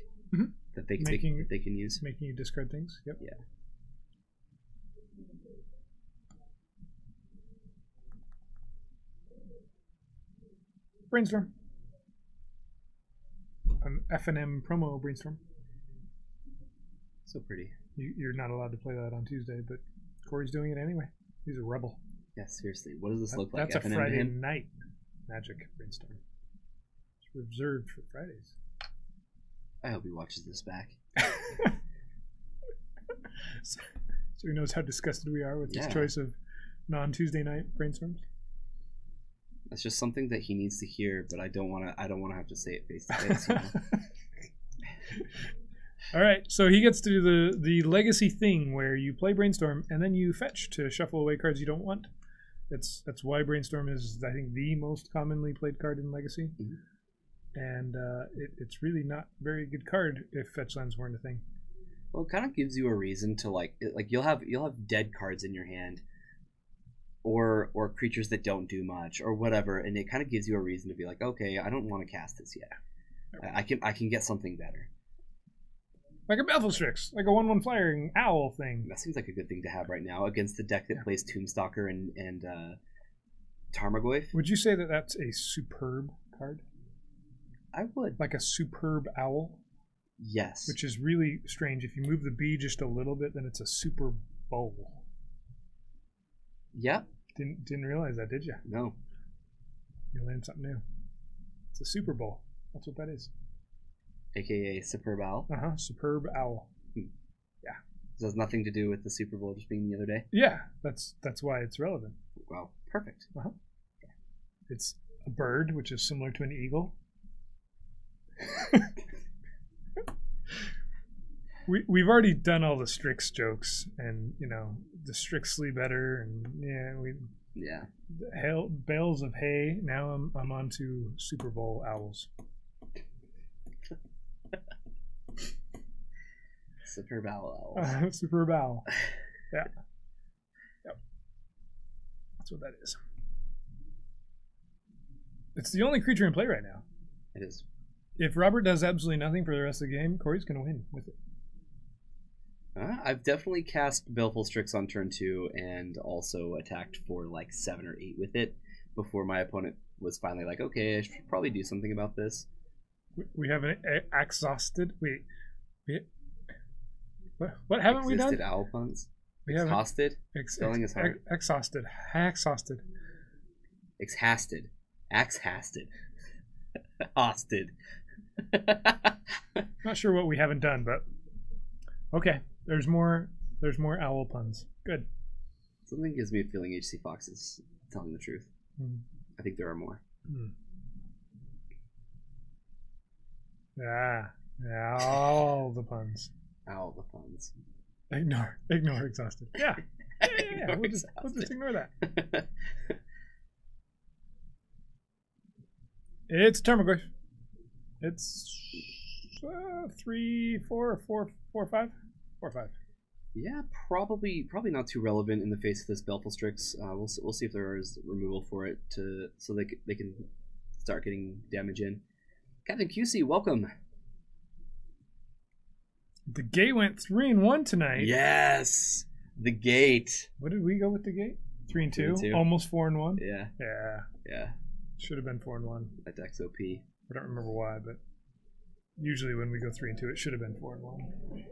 that they can use, making you discard things. Yep. Yeah. Brainstorm. An F&M promo brainstorm. So pretty. You're not allowed to play that on Tuesday, but Corey's doing it anyway. He's a rebel. Yeah, seriously. What does this look like? That's a Friday night Magic brainstorm. It's reserved for Fridays. I hope he watches this back. So he knows how disgusted we are with his choice of non-Tuesday night brainstorms. That's just something that he needs to hear, but I don't want to have to say it face to face. You know? All right, so he gets to do the legacy thing where you play brainstorm and then you fetch to shuffle away cards you don't want. That's why brainstorm is, I think, the most commonly played card in legacy, and it's really not a very good card if fetch lands weren't a thing. Well, it kind of gives you a reason to like you'll have dead cards in your hand, or creatures that don't do much or whatever, and it kind of gives you a reason to be like, okay, I don't want to cast this yet. I can get something better. Like a Belflestrix, like a 1/1 flying owl thing. That seems like a good thing to have right now against the deck that plays Tombstalker and Tarmogoyf. Would you say that that's a superb card? I would. Like a superb owl? Yes. Which is really strange. If you move the B just a little bit, then it's a super bowl. Yep. Didn't realize that, did you? No. You learned something new. It's a Super Bowl. That's what that is. AKA Superb Owl. Superb owl. Yeah. This has nothing to do with the Super Bowl just being the other day. Yeah, that's why it's relevant. Well, perfect. It's a bird, which is similar to an eagle. We've already done all the Strix jokes, and the Strixly better, and bales of hay. Now I'm on to Super Bowl owls. Superb owl. Superb owl. Yeah. Yep. That's what that is. It's the only creature in play right now. It is. If Robert does absolutely nothing for the rest of the game, Corey's going to win with it. I've definitely cast Baleful Strix on turn 2 and also attacked for like 7 or 8 with it before my opponent was finally like, okay, I should probably do something about this. We have an exhausted. What haven't we done? Owl puns. We have exhausted. Spelling is hard. Exhausted. Exhausted. Exhausted. Axhasted. Hosted. Not sure what we haven't done, but okay. There's more owl puns. Good. Something gives me a feeling HC Fox is telling the truth. Hmm. I think there are more. Yeah, all the puns. All the puns. Ignore exhausted. Yeah. We'll just ignore that. It's Tarmogoyf. It's 3, 4, 4, 4, 5, 4, 5. Yeah, probably not too relevant in the face of this Belfast. We'll see if there is removal for it so they can start getting damage in. Captain QC, welcome. The gate went 3-1 tonight. Yes, the gate. What did we go with the gate? 3-2. Almost 4-1. Yeah. Should have been 4-1. That deck's OP. I don't remember why, but usually when we go 3-2, it should have been 4-1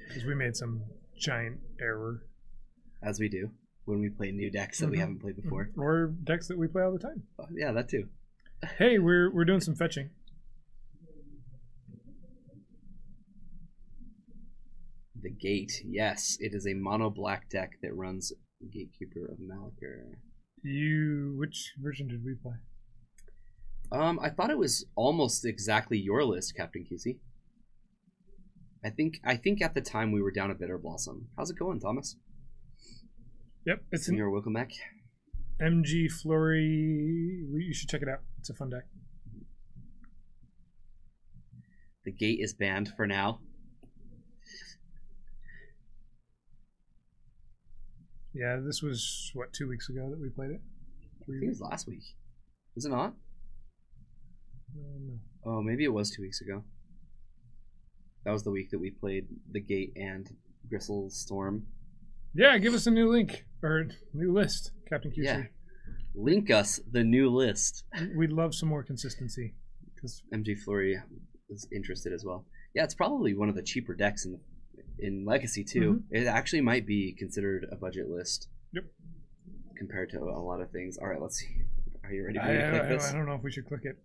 because we made some giant error. As we do when we play new decks that we haven't played before, or decks that we play all the time. Yeah, that too. Hey, we're doing some fetching. The gate, yes, it is a mono black deck that runs Gatekeeper of Malakir. Which version did we play? I thought it was almost exactly your list, Captain QC. I think at the time we were down a Bitter Blossom. How's it going, Thomas? Yep, it's Senior welcome back. MG Flurry. You should check it out. It's a fun deck. The gate is banned for now. Yeah, this was, 2 weeks ago that we played it? I think it was last week. Was it not? No. Oh, maybe it was 2 weeks ago. That was the week that we played the gate and Gristle Storm. Yeah, give us a new link, or new list, Captain QC. Yeah. Link us the new list. We'd love some more consistency. Cause MG Flurry is interested as well. Yeah, it's probably one of the cheaper decks in Legacy too. It actually might be considered a budget list. Yep. Compared to a lot of things. All right, let's see. Are you ready for this? I don't know if we should click it.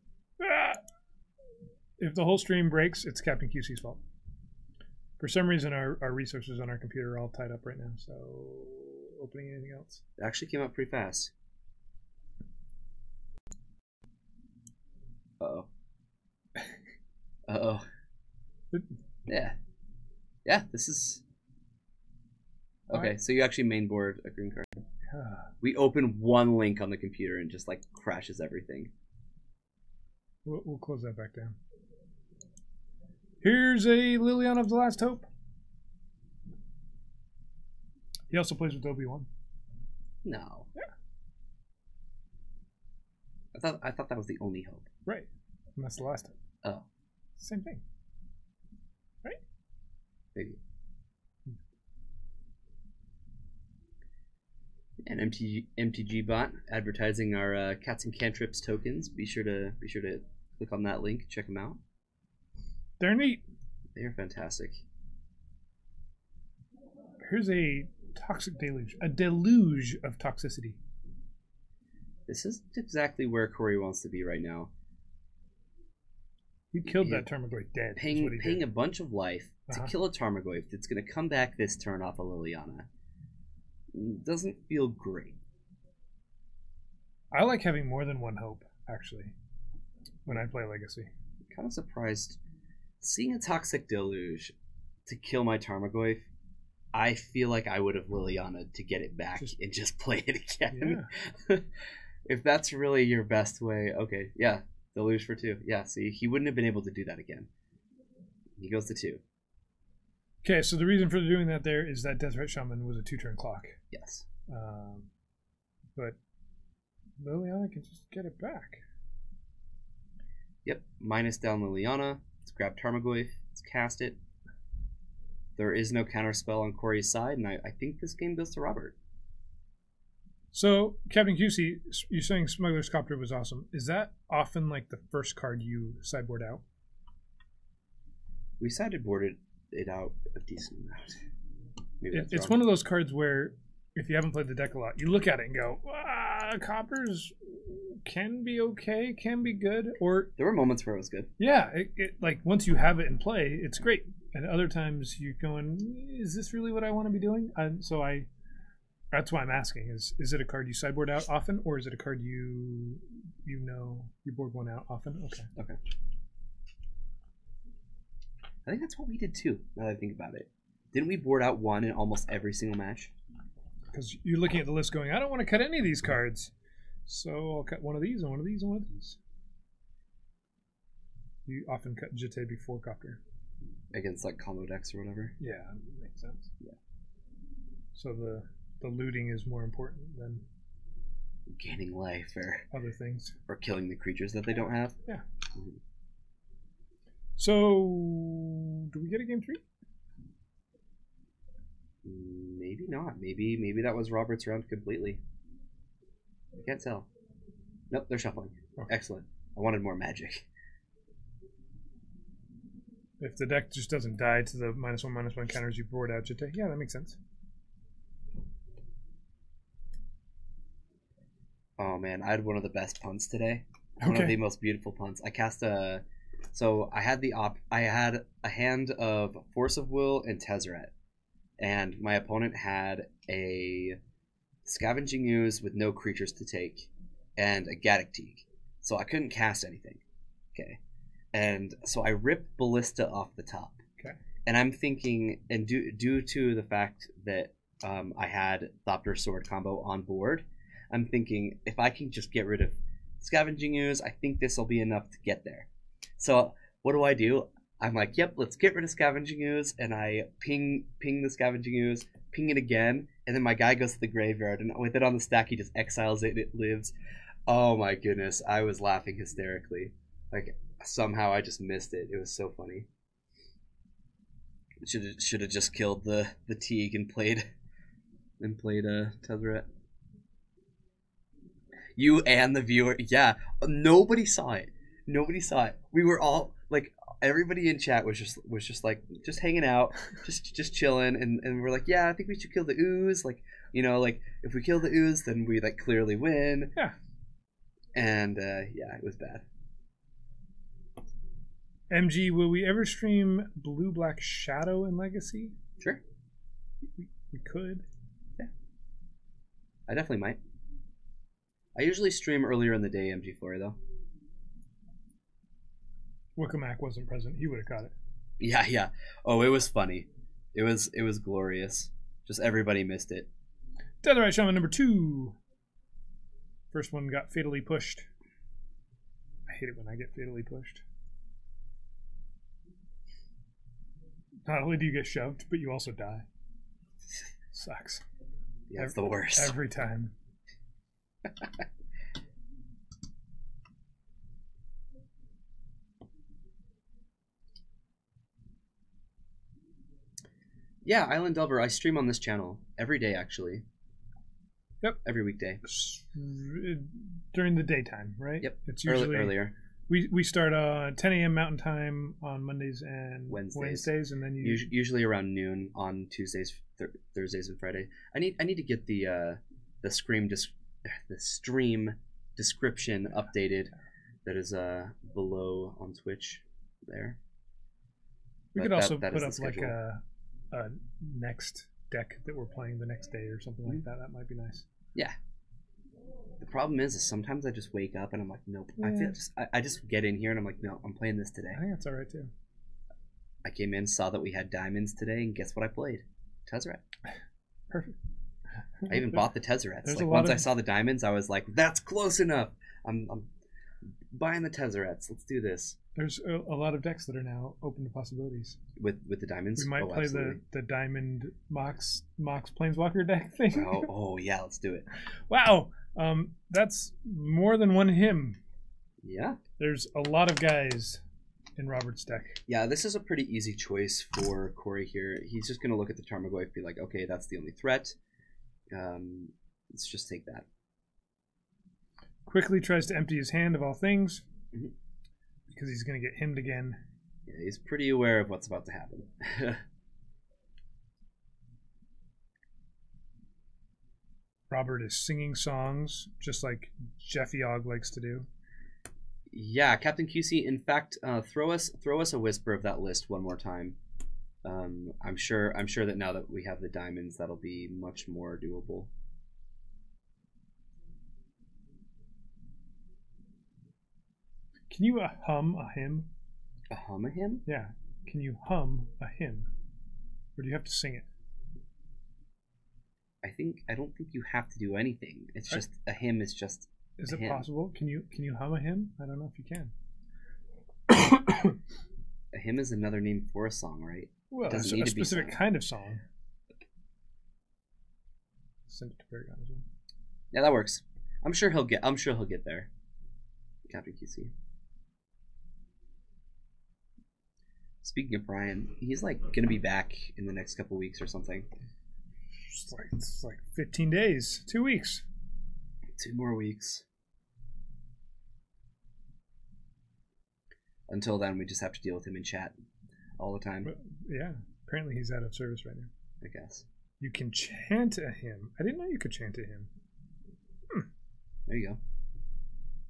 If the whole stream breaks, it's Captain QC's fault. For some reason, our resources on our computer are all tied up right now. So, opening anything else? It actually came up pretty fast. Uh-oh. Uh-oh. Yeah. Yeah, this is... Okay, so you actually mainboard a green card. We open one link on the computer and just, like, crashes everything. We'll close that back down. Here's a Liliana of the Last Hope. He also plays with Obi-Wan. No. Yeah. I thought that was the only hope. Right. And that's the last hope. Oh. Same thing. Right? Maybe. And MTG bot advertising our Cats and Cantrips tokens. Be sure to click on that link. Check them out. They're neat. They're fantastic. Here's a toxic deluge. A deluge of toxicity. This is exactly where Corey wants to be right now. He killed that Tarmogoyf dead. Paying a bunch of life to kill a Tarmogoyf that's going to come back this turn off a Liliana. Doesn't feel great. I like having more than one hope, actually, when I play Legacy. I'm kind of surprised. Seeing a Toxic Deluge to kill my Tarmogoyf, I feel like I would have Liliana to get it back and just play it again. Yeah. If that's really your best way, okay, yeah, Deluge for 2. Yeah, see, he wouldn't have been able to do that again. He goes to 2. Okay, so the reason for doing that there is that Deseret Shaman was a 2-turn clock. Yes. But Liliana can just get it back. Yep, minus down Liliana. Let's grab Tarmogoyf. Let's cast it. There is no counterspell on Corey's side, and I think this game goes to Robert. So, Captain QC, you're saying Smuggler's Copter was awesome. Is that often like the first card you sideboard out? We sideboarded it out a decent amount. It's one of those cards where if you haven't played the deck a lot, you look at it and go, Coppers can be okay, can be good. Or there were moments where it was good. Yeah, it like once you have it in play, it's great. And other times you're going, is this really what I want to be doing? So I That's why I'm asking. Is it a card you sideboard out often, or is it a card you board one out often? Okay. Okay. I think that's what we did too, now that I think about it. Didn't we board out one in almost every single match? Because you're looking at the list going, I don't want to cut any of these cards. So I'll cut one of these and one of these and one of these. You often cut Jete before Copter. Against like combo decks or whatever? Yeah, makes sense. Yeah. So the looting is more important than gaining life or other things. Or killing the creatures that they don't have. Yeah. Mm-hmm. So do we get a game 3? Maybe not. Maybe that was Robert's round completely. I can't tell. Nope, they're shuffling. Okay. Excellent. I wanted more magic. If the deck just doesn't die to the -1/-1 counters you board out Jete, yeah, that makes sense. Oh man, I had one of the best punts today. Okay. One of the most beautiful punts. I cast a. So I had I had a hand of Force of Will and Tezzeret, and my opponent had a Scavenging Ooze with no creatures to take, and a Gaddock Teeg. So I couldn't cast anything. Okay. And so I ripped Ballista off the top. Okay. And I'm thinking, and due to the fact that I had Thopter Sword combo on board, I'm thinking if I can just get rid of Scavenging Ooze, I think this will be enough to get there. So what do? I'm like, yep, let's get rid of Scavenging Ooze, and I ping the Scavenging Ooze, ping it again, and then my guy goes to the graveyard, and with it on the stack, he just exiles it, and it lives. Oh my goodness, I was laughing hysterically. Like, somehow I just missed it. It was so funny. Should have just killed the Teague and played Tezzeret. You and the viewer, yeah. Nobody saw it. We were all like, everybody in chat was just like just hanging out, just chilling, and we're like, yeah, I think we should kill the ooze. Like, you know, like if we kill the ooze, then we like clearly win. Yeah. And yeah, it was bad. MG, will we ever stream Blue Black Shadow in Legacy? Sure. We could. Yeah. I definitely might. I usually stream earlier in the day, MG Flory, though. Wickamack wasn't present. He would have caught it. Yeah. Oh, it was funny. It was glorious. Just everybody missed it. Tetherite Shaman number 2. First one got fatally pushed. I hate it when I get fatally pushed. Not only do you get shoved, but you also die. Sucks. Yeah, it's the worst. Every time. Yeah, Island Delver, I stream on this channel every day, actually. Yep. Every weekday. During the daytime, right? Yep. It's usually earlier. We start 10 a.m. Mountain Time on Mondays and Wednesdays, and then usually around noon on Tuesdays, Thursdays, and Friday. I need to get the stream description updated. That is below on Twitch. There. We could also put up like a next deck that we're playing the next day or something like that. That might be nice. Yeah. The problem is sometimes I just wake up and I'm like, nope. Yeah. I just get in here and I'm like, no, I'm playing this today. I think that's all right too. I came in, saw that we had diamonds today, and guess what I played? Tezzeret. Perfect. I even bought the Tezzerets. Like once I saw the diamonds, I was like, that's close enough. I'm buying the Tezzerets. Let's do this. There's a lot of decks that are now open to possibilities. With the diamonds? We might play the diamond Mox Planeswalker deck thing. Oh yeah, let's do it. Wow. That's more than one him. Yeah. There's a lot of guys in Robert's deck. Yeah, this is a pretty easy choice for Corey here. He's just going to look at the Tarmogoyf and be like, okay, that's the only threat. Let's just take that. Quickly tries to empty his hand of all things. Mm-hmm. Because he's going to get himmed again. Yeah, he's pretty aware of what's about to happen. Robert is singing songs, just like Jeffy Og likes to do. Yeah, Captain QC. In fact, throw us a whisper of that list one more time. I'm sure that now that we have the diamonds, that'll be much more doable. Can you hum a hymn? A hum a hymn? Yeah. Can you hum a hymn? Or do you have to sing it? I don't think you have to do anything. It's just a hymn is just. Is it possible? Can you hum a hymn? I don't know if you can. A hymn is another name for a song, right? Well, it's a specific kind of song. Send it to Paragon as well. Yeah, that works. I'm sure he'll get there. Captain QC. Speaking of Brian, he's like gonna be back in the next couple weeks or something. It's like 15 days, 2 weeks. 2 more weeks. Until then, we just have to deal with him in chat all the time. But, yeah, apparently he's out of service right now. I guess. You can chant a hymn. I didn't know you could chant a hymn. There you go.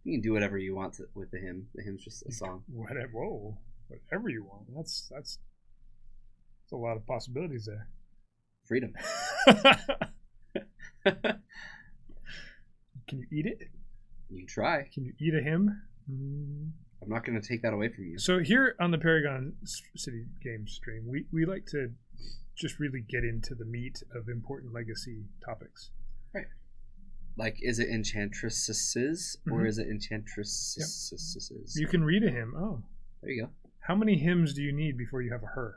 You can do whatever you want with the hymn. The hymn's just a song. Whatever you want. That's a lot of possibilities there. Freedom. Can you eat it? You try. Can you eat a hymn? I'm not going to take that away from you. So here on the Paragon City Games stream, we like to just really get into the meat of important legacy topics. Right. Like, is it enchantresses or is it enchantresses? Yep. You can read a hymn. Oh. There you go. How many hymns do you need before you have a her?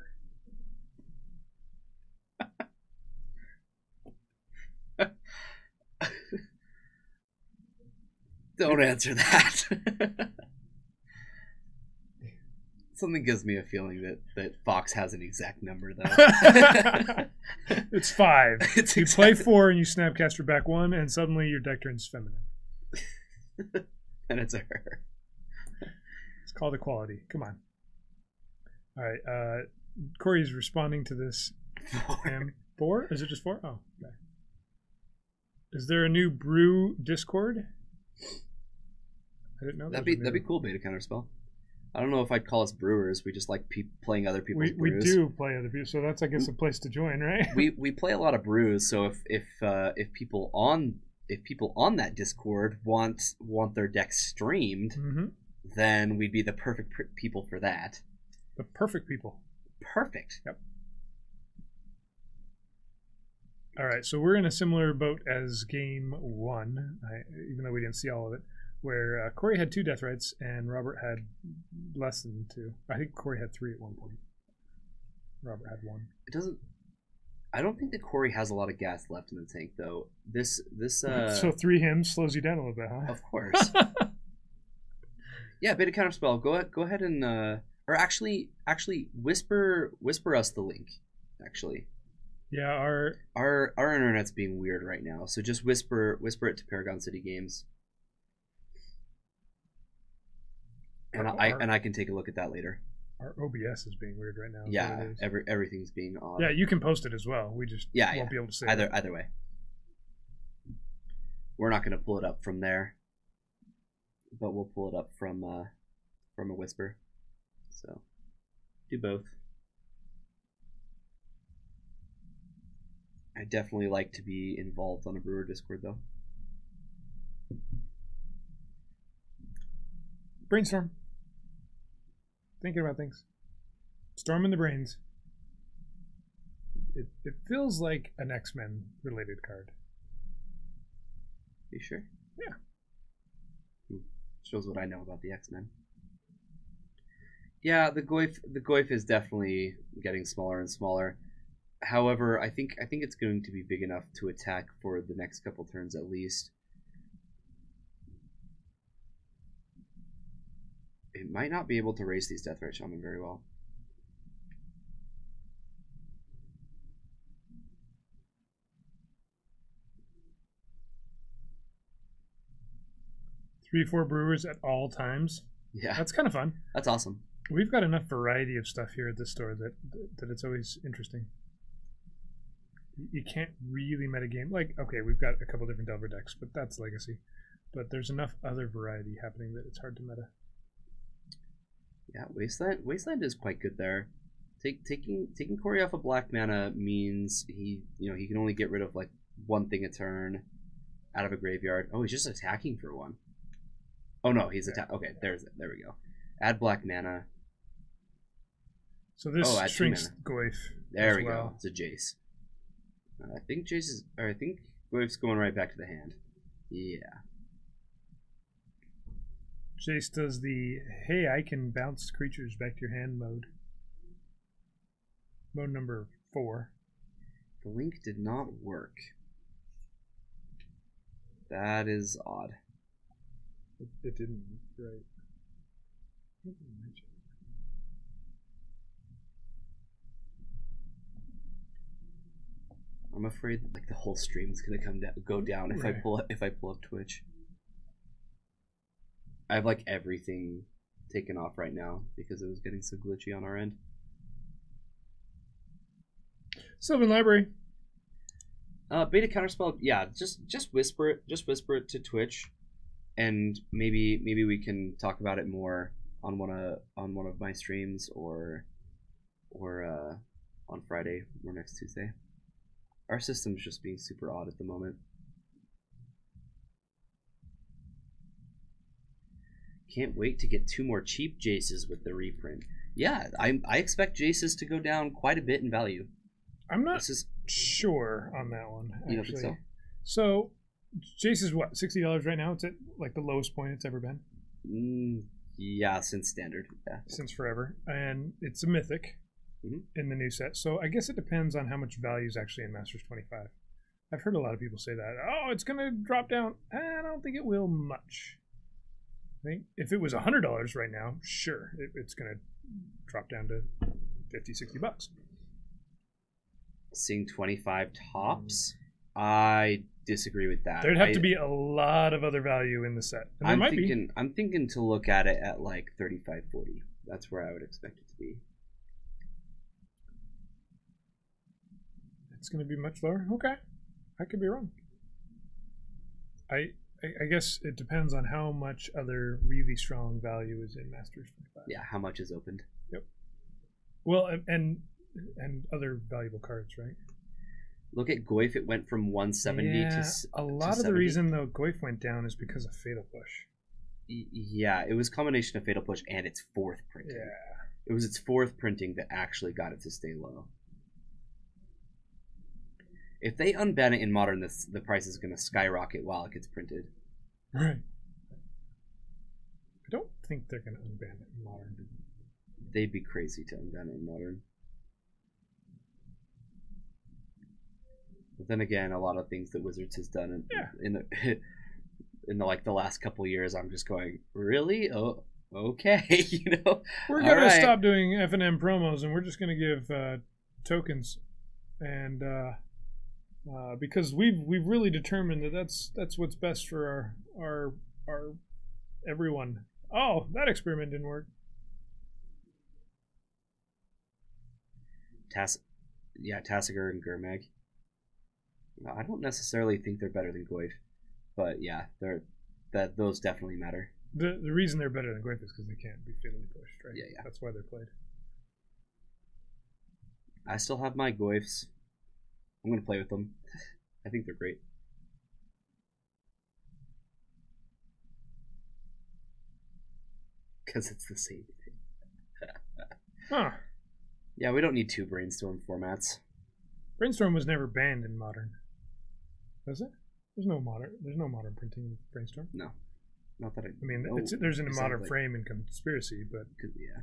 Don't answer that. Something gives me a feeling that Fox has an exact number, though. It's 5. You play 4 and you Snapcaster back 1, and suddenly your deck turns feminine. And it's a her. It's called equality. Come on. All right. Corey's responding to this. 4? Is it just 4? Oh, okay. Is there a new brew Discord? I didn't know. That'd be cool. Beta counterspell. I don't know if I'd call us brewers. We just like playing other people's brews. We do play other people, so that's I guess a place to join, right? We play a lot of brews. So if people on that Discord want their decks streamed, then we'd be the perfect people for that. The perfect people. Perfect. Yep. All right, so we're in a similar boat as game 1, even though we didn't see all of it, where Corey had 2 death rights and Robert had less than 2. I think Corey had 3 at one point. Robert had 1. I don't think that Corey has a lot of gas left in the tank, though. So 3 hymns slows you down a little bit, huh? Of course. Yeah, beta counterspell. Go ahead and or actually whisper us the link. Actually. Yeah, our internet's being weird right now, so just whisper it to Paragon City Games. And I can take a look at that later. Our OBS is being weird right now. Yeah, everything's being odd. Yeah, you can post it as well. We just won't be able to say either way. We're not going to pull it up from there, but we'll pull it up from a whisper. So do both. I definitely like to be involved on a brewer Discord, though. Brainstorm. Thinking about things. Storm in the brains. It feels like an X-Men related card. You sure? Yeah. Shows what I know about the X-Men. Yeah, the Goyf is definitely getting smaller and smaller. However, I think it's going to be big enough to attack for the next couple turns at least. It might not be able to raise these Deathrite Shaman very well. Three, 4 brewers at all times. Yeah, that's kind of fun. That's awesome. We've got enough variety of stuff here at this store that it's always interesting. You can't really metagame. Like, okay, we've got a couple different Delver decks, but that's Legacy. But there's enough other variety happening that it's hard to meta. Yeah, Wasteland is quite good there. Taking Corey off of black mana means he can only get rid of like 1 thing a turn out of a graveyard. Oh, he's just attacking for 1. Oh no, he's attack. Okay, there we go. Add black mana. So this add shrinks 2 mana. Goyf. There we go. It's a Jace. I think I think Goyf's going right back to the hand. Yeah. Jace does the hey, I can bounce creatures back to your hand mode. Mode number 4. The link did not work. That is odd. It didn't, right? I'm afraid like the whole stream is gonna go down if right. I pull up Twitch. I have like everything taken off right now because it was getting so glitchy on our end. Sylvan Library. Beta counterspell, yeah, just whisper it to Twitch, and maybe we can talk about it more on one of my streams or on Friday or next Tuesday. Our system's just being super odd at the moment. Can't wait to get 2 more cheap Jaces with the reprint. Yeah, I expect Jaces to go down quite a bit in value. I'm not sure on that one. Actually. You don't think so? So, Jace is what, $60 right now? It's at like the lowest point it's ever been. Yeah, since standard. Yeah, since forever, and it's a mythic in the new set. So I guess it depends on how much value is actually in Masters 25. I've heard a lot of people say that. Oh, it's gonna drop down. I don't think it will much. I think if it was $100 right now, sure, it's gonna drop down to 50, $60. Seeing 25 tops, I disagree with that. There'd have to be a lot of other value in the set. And I'm thinking to look at it at like 35, 40. That's where I would expect it to be. It's going to be much lower? Okay. I could be wrong. I guess it depends on how much other really strong value is in Masters 25. Yeah, how much is opened. Yep. Well, and other valuable cards, right? Look at Goyf, it went from 170 to a lot of the reason though Goyf went down is because of Fatal Push. Yeah, it was a combination of Fatal Push and its 4th printing. Yeah. It was its 4th printing that actually got it to stay low. If they unban it in Modern, the price is going to skyrocket while it gets printed. Right. I don't think they're going to unban it in Modern. They'd be crazy to unban it in Modern. But then again, a lot of things that Wizards has done in the last couple years, I'm just going, really? Oh, okay, you know. We're gonna stop doing F&M promos, and we're just gonna give tokens, and because we've really determined that that's what's best for our everyone. Oh, that experiment didn't work. Tassiger and Gurmag. I don't necessarily think they're better than Goyf, but yeah, those definitely matter. The reason they're better than Goyf is because they can't be fatally pushed, right? Yeah. That's why they're played. I still have my Goyfs. I'm gonna play with them. I think they're great. Because it's the same thing. Huh. Yeah, we don't need 2 Brainstorm formats. Brainstorm was never banned in Modern. Was it? There's no modern printing of Brainstorm. No, not that I mean, know. there's in a Modern Frame and Conspiracy, but yeah,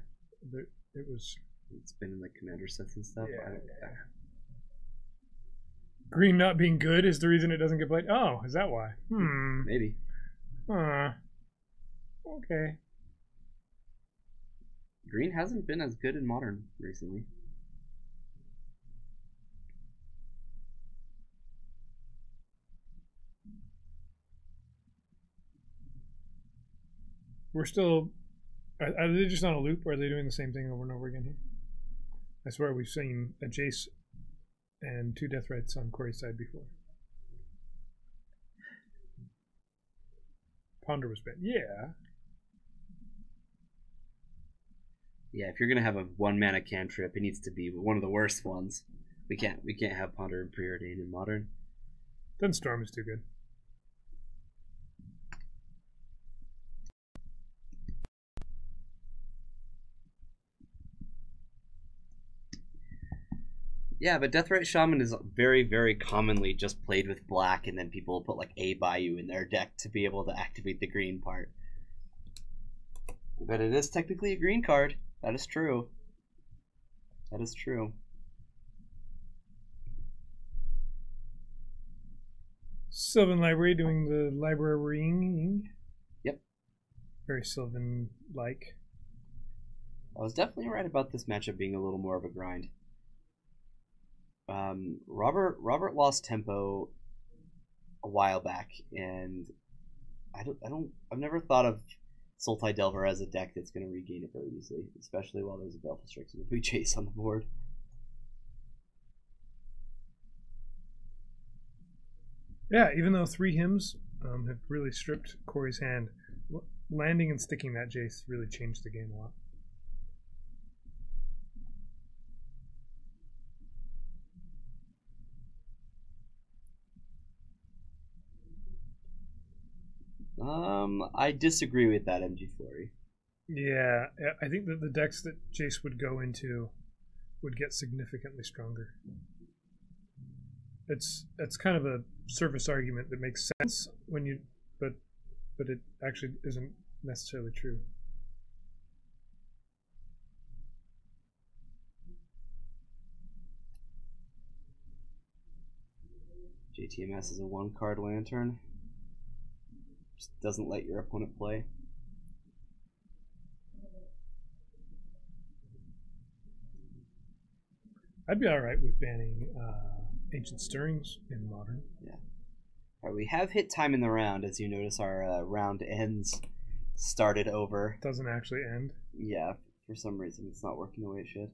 it was. It's been in like Commander sets and stuff. Yeah. Green not being good is the reason it doesn't get played. Oh, is that why? Maybe. Okay. Green hasn't been as good in Modern recently. We're still. Are they just on a loop, or are they doing the same thing over and over again here? I swear we've seen a Jace and 2 Death Rights on Corey's side before. Ponder was banned. Yeah. Yeah, if you're gonna have a 1-mana cantrip, it needs to be one of the worst ones. We can't have Ponder and Preordain in Modern. Then Storm is too good. Yeah, but Deathrite Shaman is very, very commonly just played with black, and then people put like a Bayou in their deck to be able to activate the green part. But it is technically a green card. That is true. That is true. Sylvan Library doing the librarying. Yep. Very Sylvan-like. I was definitely right about this matchup being a little more of a grind. Robert lost tempo a while back, and I've never thought of Sultai Delver as a deck that's going to regain it very easily, especially while there's a Baleful Strix and a big chase on the board. Yeah, even though 3 hymns have really stripped Corey's hand, landing and sticking that Jace really changed the game a lot. I disagree with that, MG Flurry. Yeah, I think that the decks that Jace would go into would get significantly stronger. It's kind of a surface argument that makes sense when you, but it actually isn't necessarily true. JTMS is a 1-card lantern. Just doesn't let your opponent play. I'd be alright with banning Ancient Stirrings in Modern. Yeah. Alright, we have hit time in the round. As you notice, our round ends started over. Doesn't actually end. Yeah, for some reason it's not working the way it should.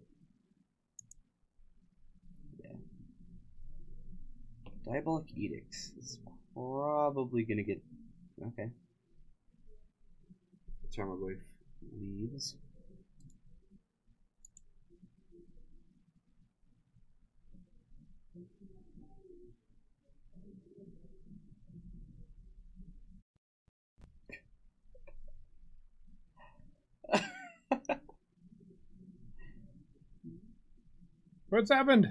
Yeah. Diabolic Edicts is probably gonna get... Okay. Tarmogoyf leaves. What's happened?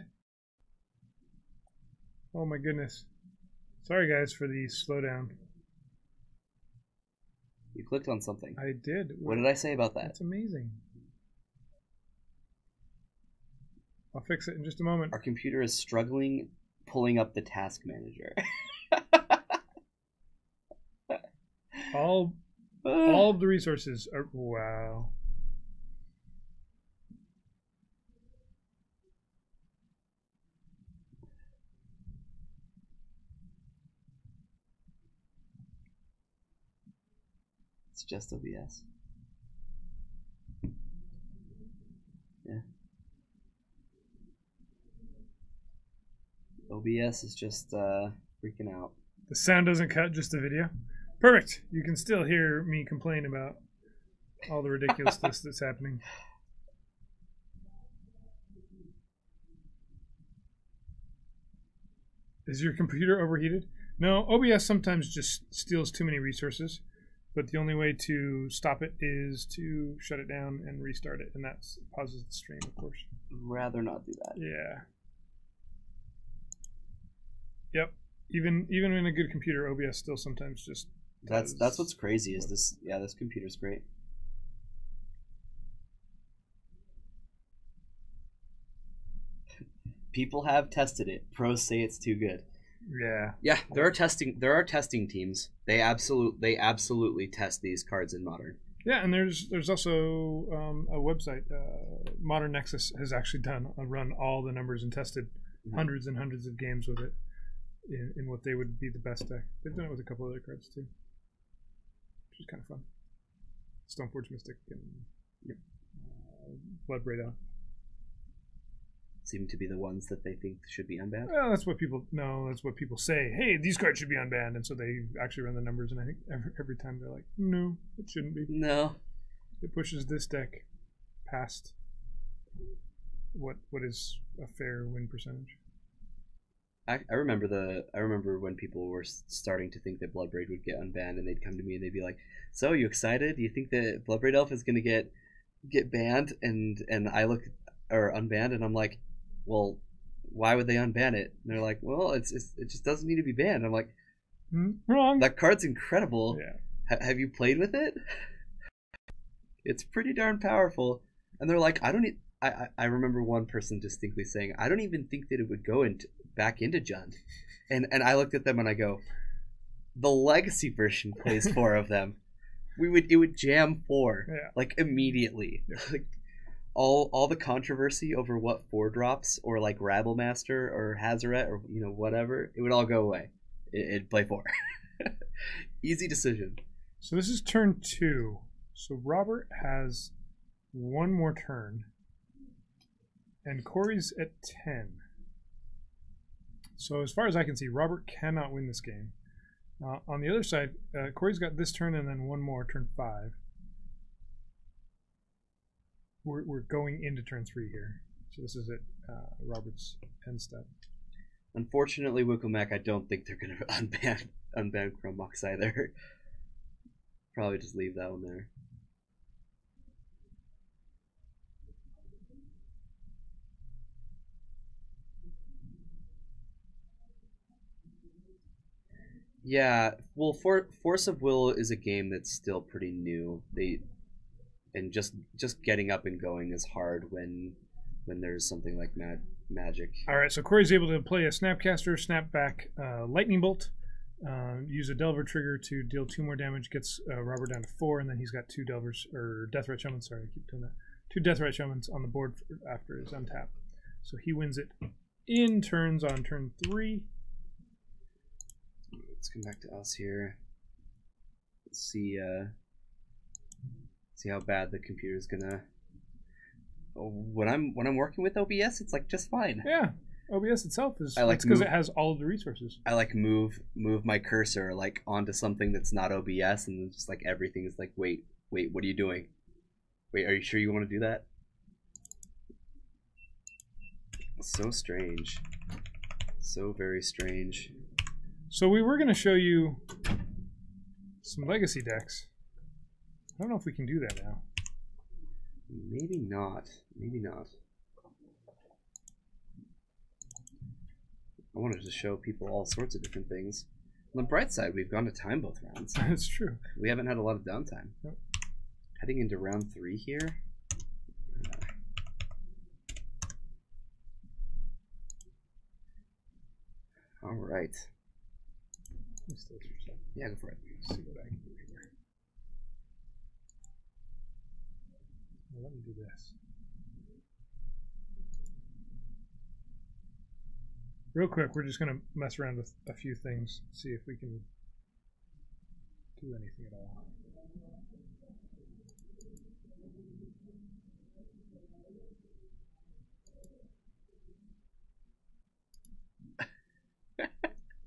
Oh my goodness. Sorry guys for the slowdown. You clicked on something. I did. What did I say about that? That's amazing. I'll fix it in just a moment. Our computer is struggling pulling up the task manager. all of the resources are... Wow. It's just OBS. Yeah. OBS is just freaking out. The sound doesn't cut, just the video. Perfect. You can still hear me complain about all the ridiculousness that's happening. Is your computer overheated? No, OBS sometimes just steals too many resources. But the only way to stop it is to shut it down and restart it, and that pauses the stream, of course. Rather not do that. Yeah. Yep. Even in a good computer, OBS still sometimes just. That's what's crazy. Is this? Yeah, this computer's great. People have tested it. Pros say it's too good. Yeah. Yeah, there are testing teams. They absolutely test these cards in Modern. Yeah, and there's also a website. Modern Nexus has actually run all the numbers and tested hundreds and hundreds of games with it in what they would be the best deck. They've done it with a couple other cards too, which is kind of fun. Stoneforge Mystic and Bloodbraid Elf seem to be the ones that they think should be unbanned. Well, that's what people say. Hey, these cards should be unbanned, and so they actually run the numbers. And I think every time they're like, no, it shouldn't be. No, it pushes this deck past what is a fair win percentage. I remember when people were starting to think that Bloodbraid would get unbanned, and they'd come to me and they'd be like, "So, you excited? Do you think that Bloodbraid Elf is going to get banned?" And I look or unbanned, and I'm like, well, why would they unban it? And they're like, well, it just doesn't need to be banned. I'm like, wrong. That card's incredible. Yeah. Have you played with it? It's pretty darn powerful. And they're like, I remember one person distinctly saying, I don't even think that it would go back into Jund. And I looked at them and I go, the legacy version plays 4 of them. It would jam 4 like immediately. Yeah. Like all the controversy over what 4 drops or like Rabblemaster or Hazaret or whatever, it would all go away. It'd play 4. Easy decision. So this is turn 2. So Robert has one more turn, and Corey's at 10. So as far as I can see, Robert cannot win this game. On the other side, Corey's got this turn and then one more, turn 5. We're going into turn 3 here. So this is at Robert's end step. Unfortunately, Wickelmack, I don't think they're going to unban Chromebox either. Probably just leave that one there. Yeah, well, Force of Will is a game that's still pretty new. And just getting up and going is hard when there's something like Magic. All right, so Corey's able to play a Snapcaster, Snapback, Lightning Bolt, use a Delver trigger to deal 2 more damage, gets Robert down to 4, and then he's got 2 Delvers, or Deathrat Shamans, sorry, I keep doing that. 2 Deathrat Shamans on the board after his untap. So he wins it in turns on turn 3. Let's come back to us here. Let's see how bad the computer's gonna. When I'm working with OBS, it's like just fine. Yeah, OBS itself is. It's because it has all of the resources. I like move my cursor like onto something that's not OBS, and then just like everything is like, wait, what are you doing? Wait, are you sure you want to do that? So strange. So very strange. So we were going to show you some legacy decks. I don't know if we can do that now. Maybe not. Maybe not. I wanted to show people all sorts of different things. On the bright side, we've gone to time both rounds. That's true. We haven't had a lot of downtime. Nope. Heading into round 3 here. All right. Yeah, go for it. See what I can do here. Well, let me do this. Real quick, we're just going to mess around with a few things, see if we can do anything at all.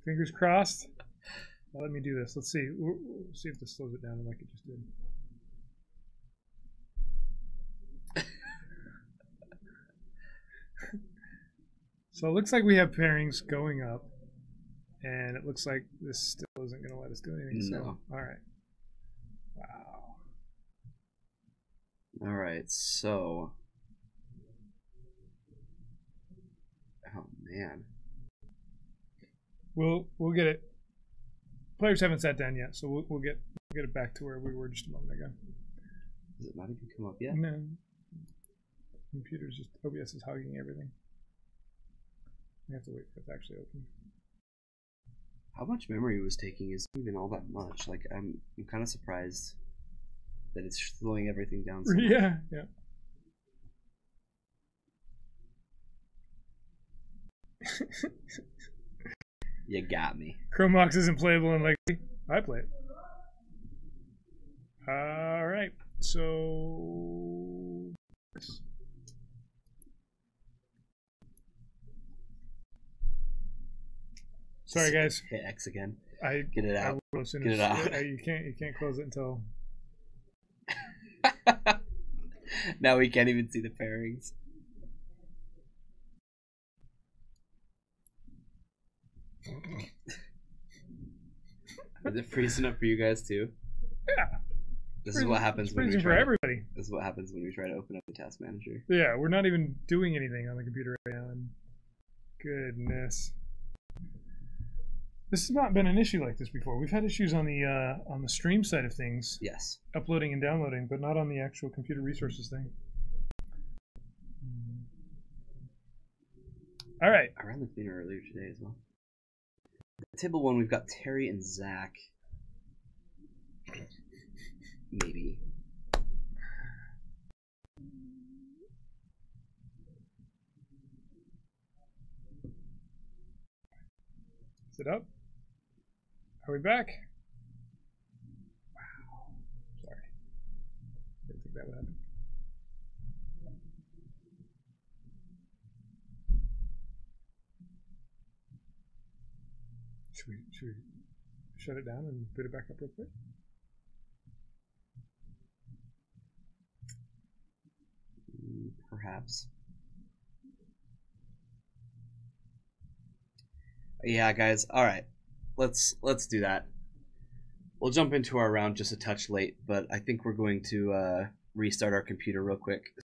Fingers crossed. Well, let me do this. Let's see. We'll see if this slows it down like it just did. So it looks like we have pairings going up, and it looks like this still isn't going to let us do anything. No. So, all right. Wow. All right. So. Oh man. We'll get it. Players haven't sat down yet, so we'll get it back to where we were just a moment ago. Does it not even come up yet? No. Computer's just OBS is hogging everything. We have to wait for it to actually open. How much memory it was taking isn't even all that much. Like I'm kind of surprised that it's slowing everything down so much. Yeah, yeah. You got me. Chromox isn't playable in Legacy. I play it. All right. So. Sorry, guys. Hit X again. Get it out. I will as soon Get as it out. You can't close it until. Now we can't even see the pairings. Is it freezing up for you guys too? Yeah. This is what happens when we freezing for everybody. This is what happens when we try to open up the task manager. Yeah, we're not even doing anything on the computer right now. And Goodness. This has not been an issue like this before. We've had issues on the stream side of things. Yes. Uploading and downloading, but not on the actual computer resources thing. All right. I ran the cleaner earlier today as well. Table 1, we've got Terry and Zach. Maybe. Is it up? Are we back? Wow. Sorry. Didn't think that would happen. Should we shut it down and put it back up real quick? Perhaps. Yeah, guys. All right, let's do that. We'll jump into our round just a touch late, but I think we're going to restart our computer real quick.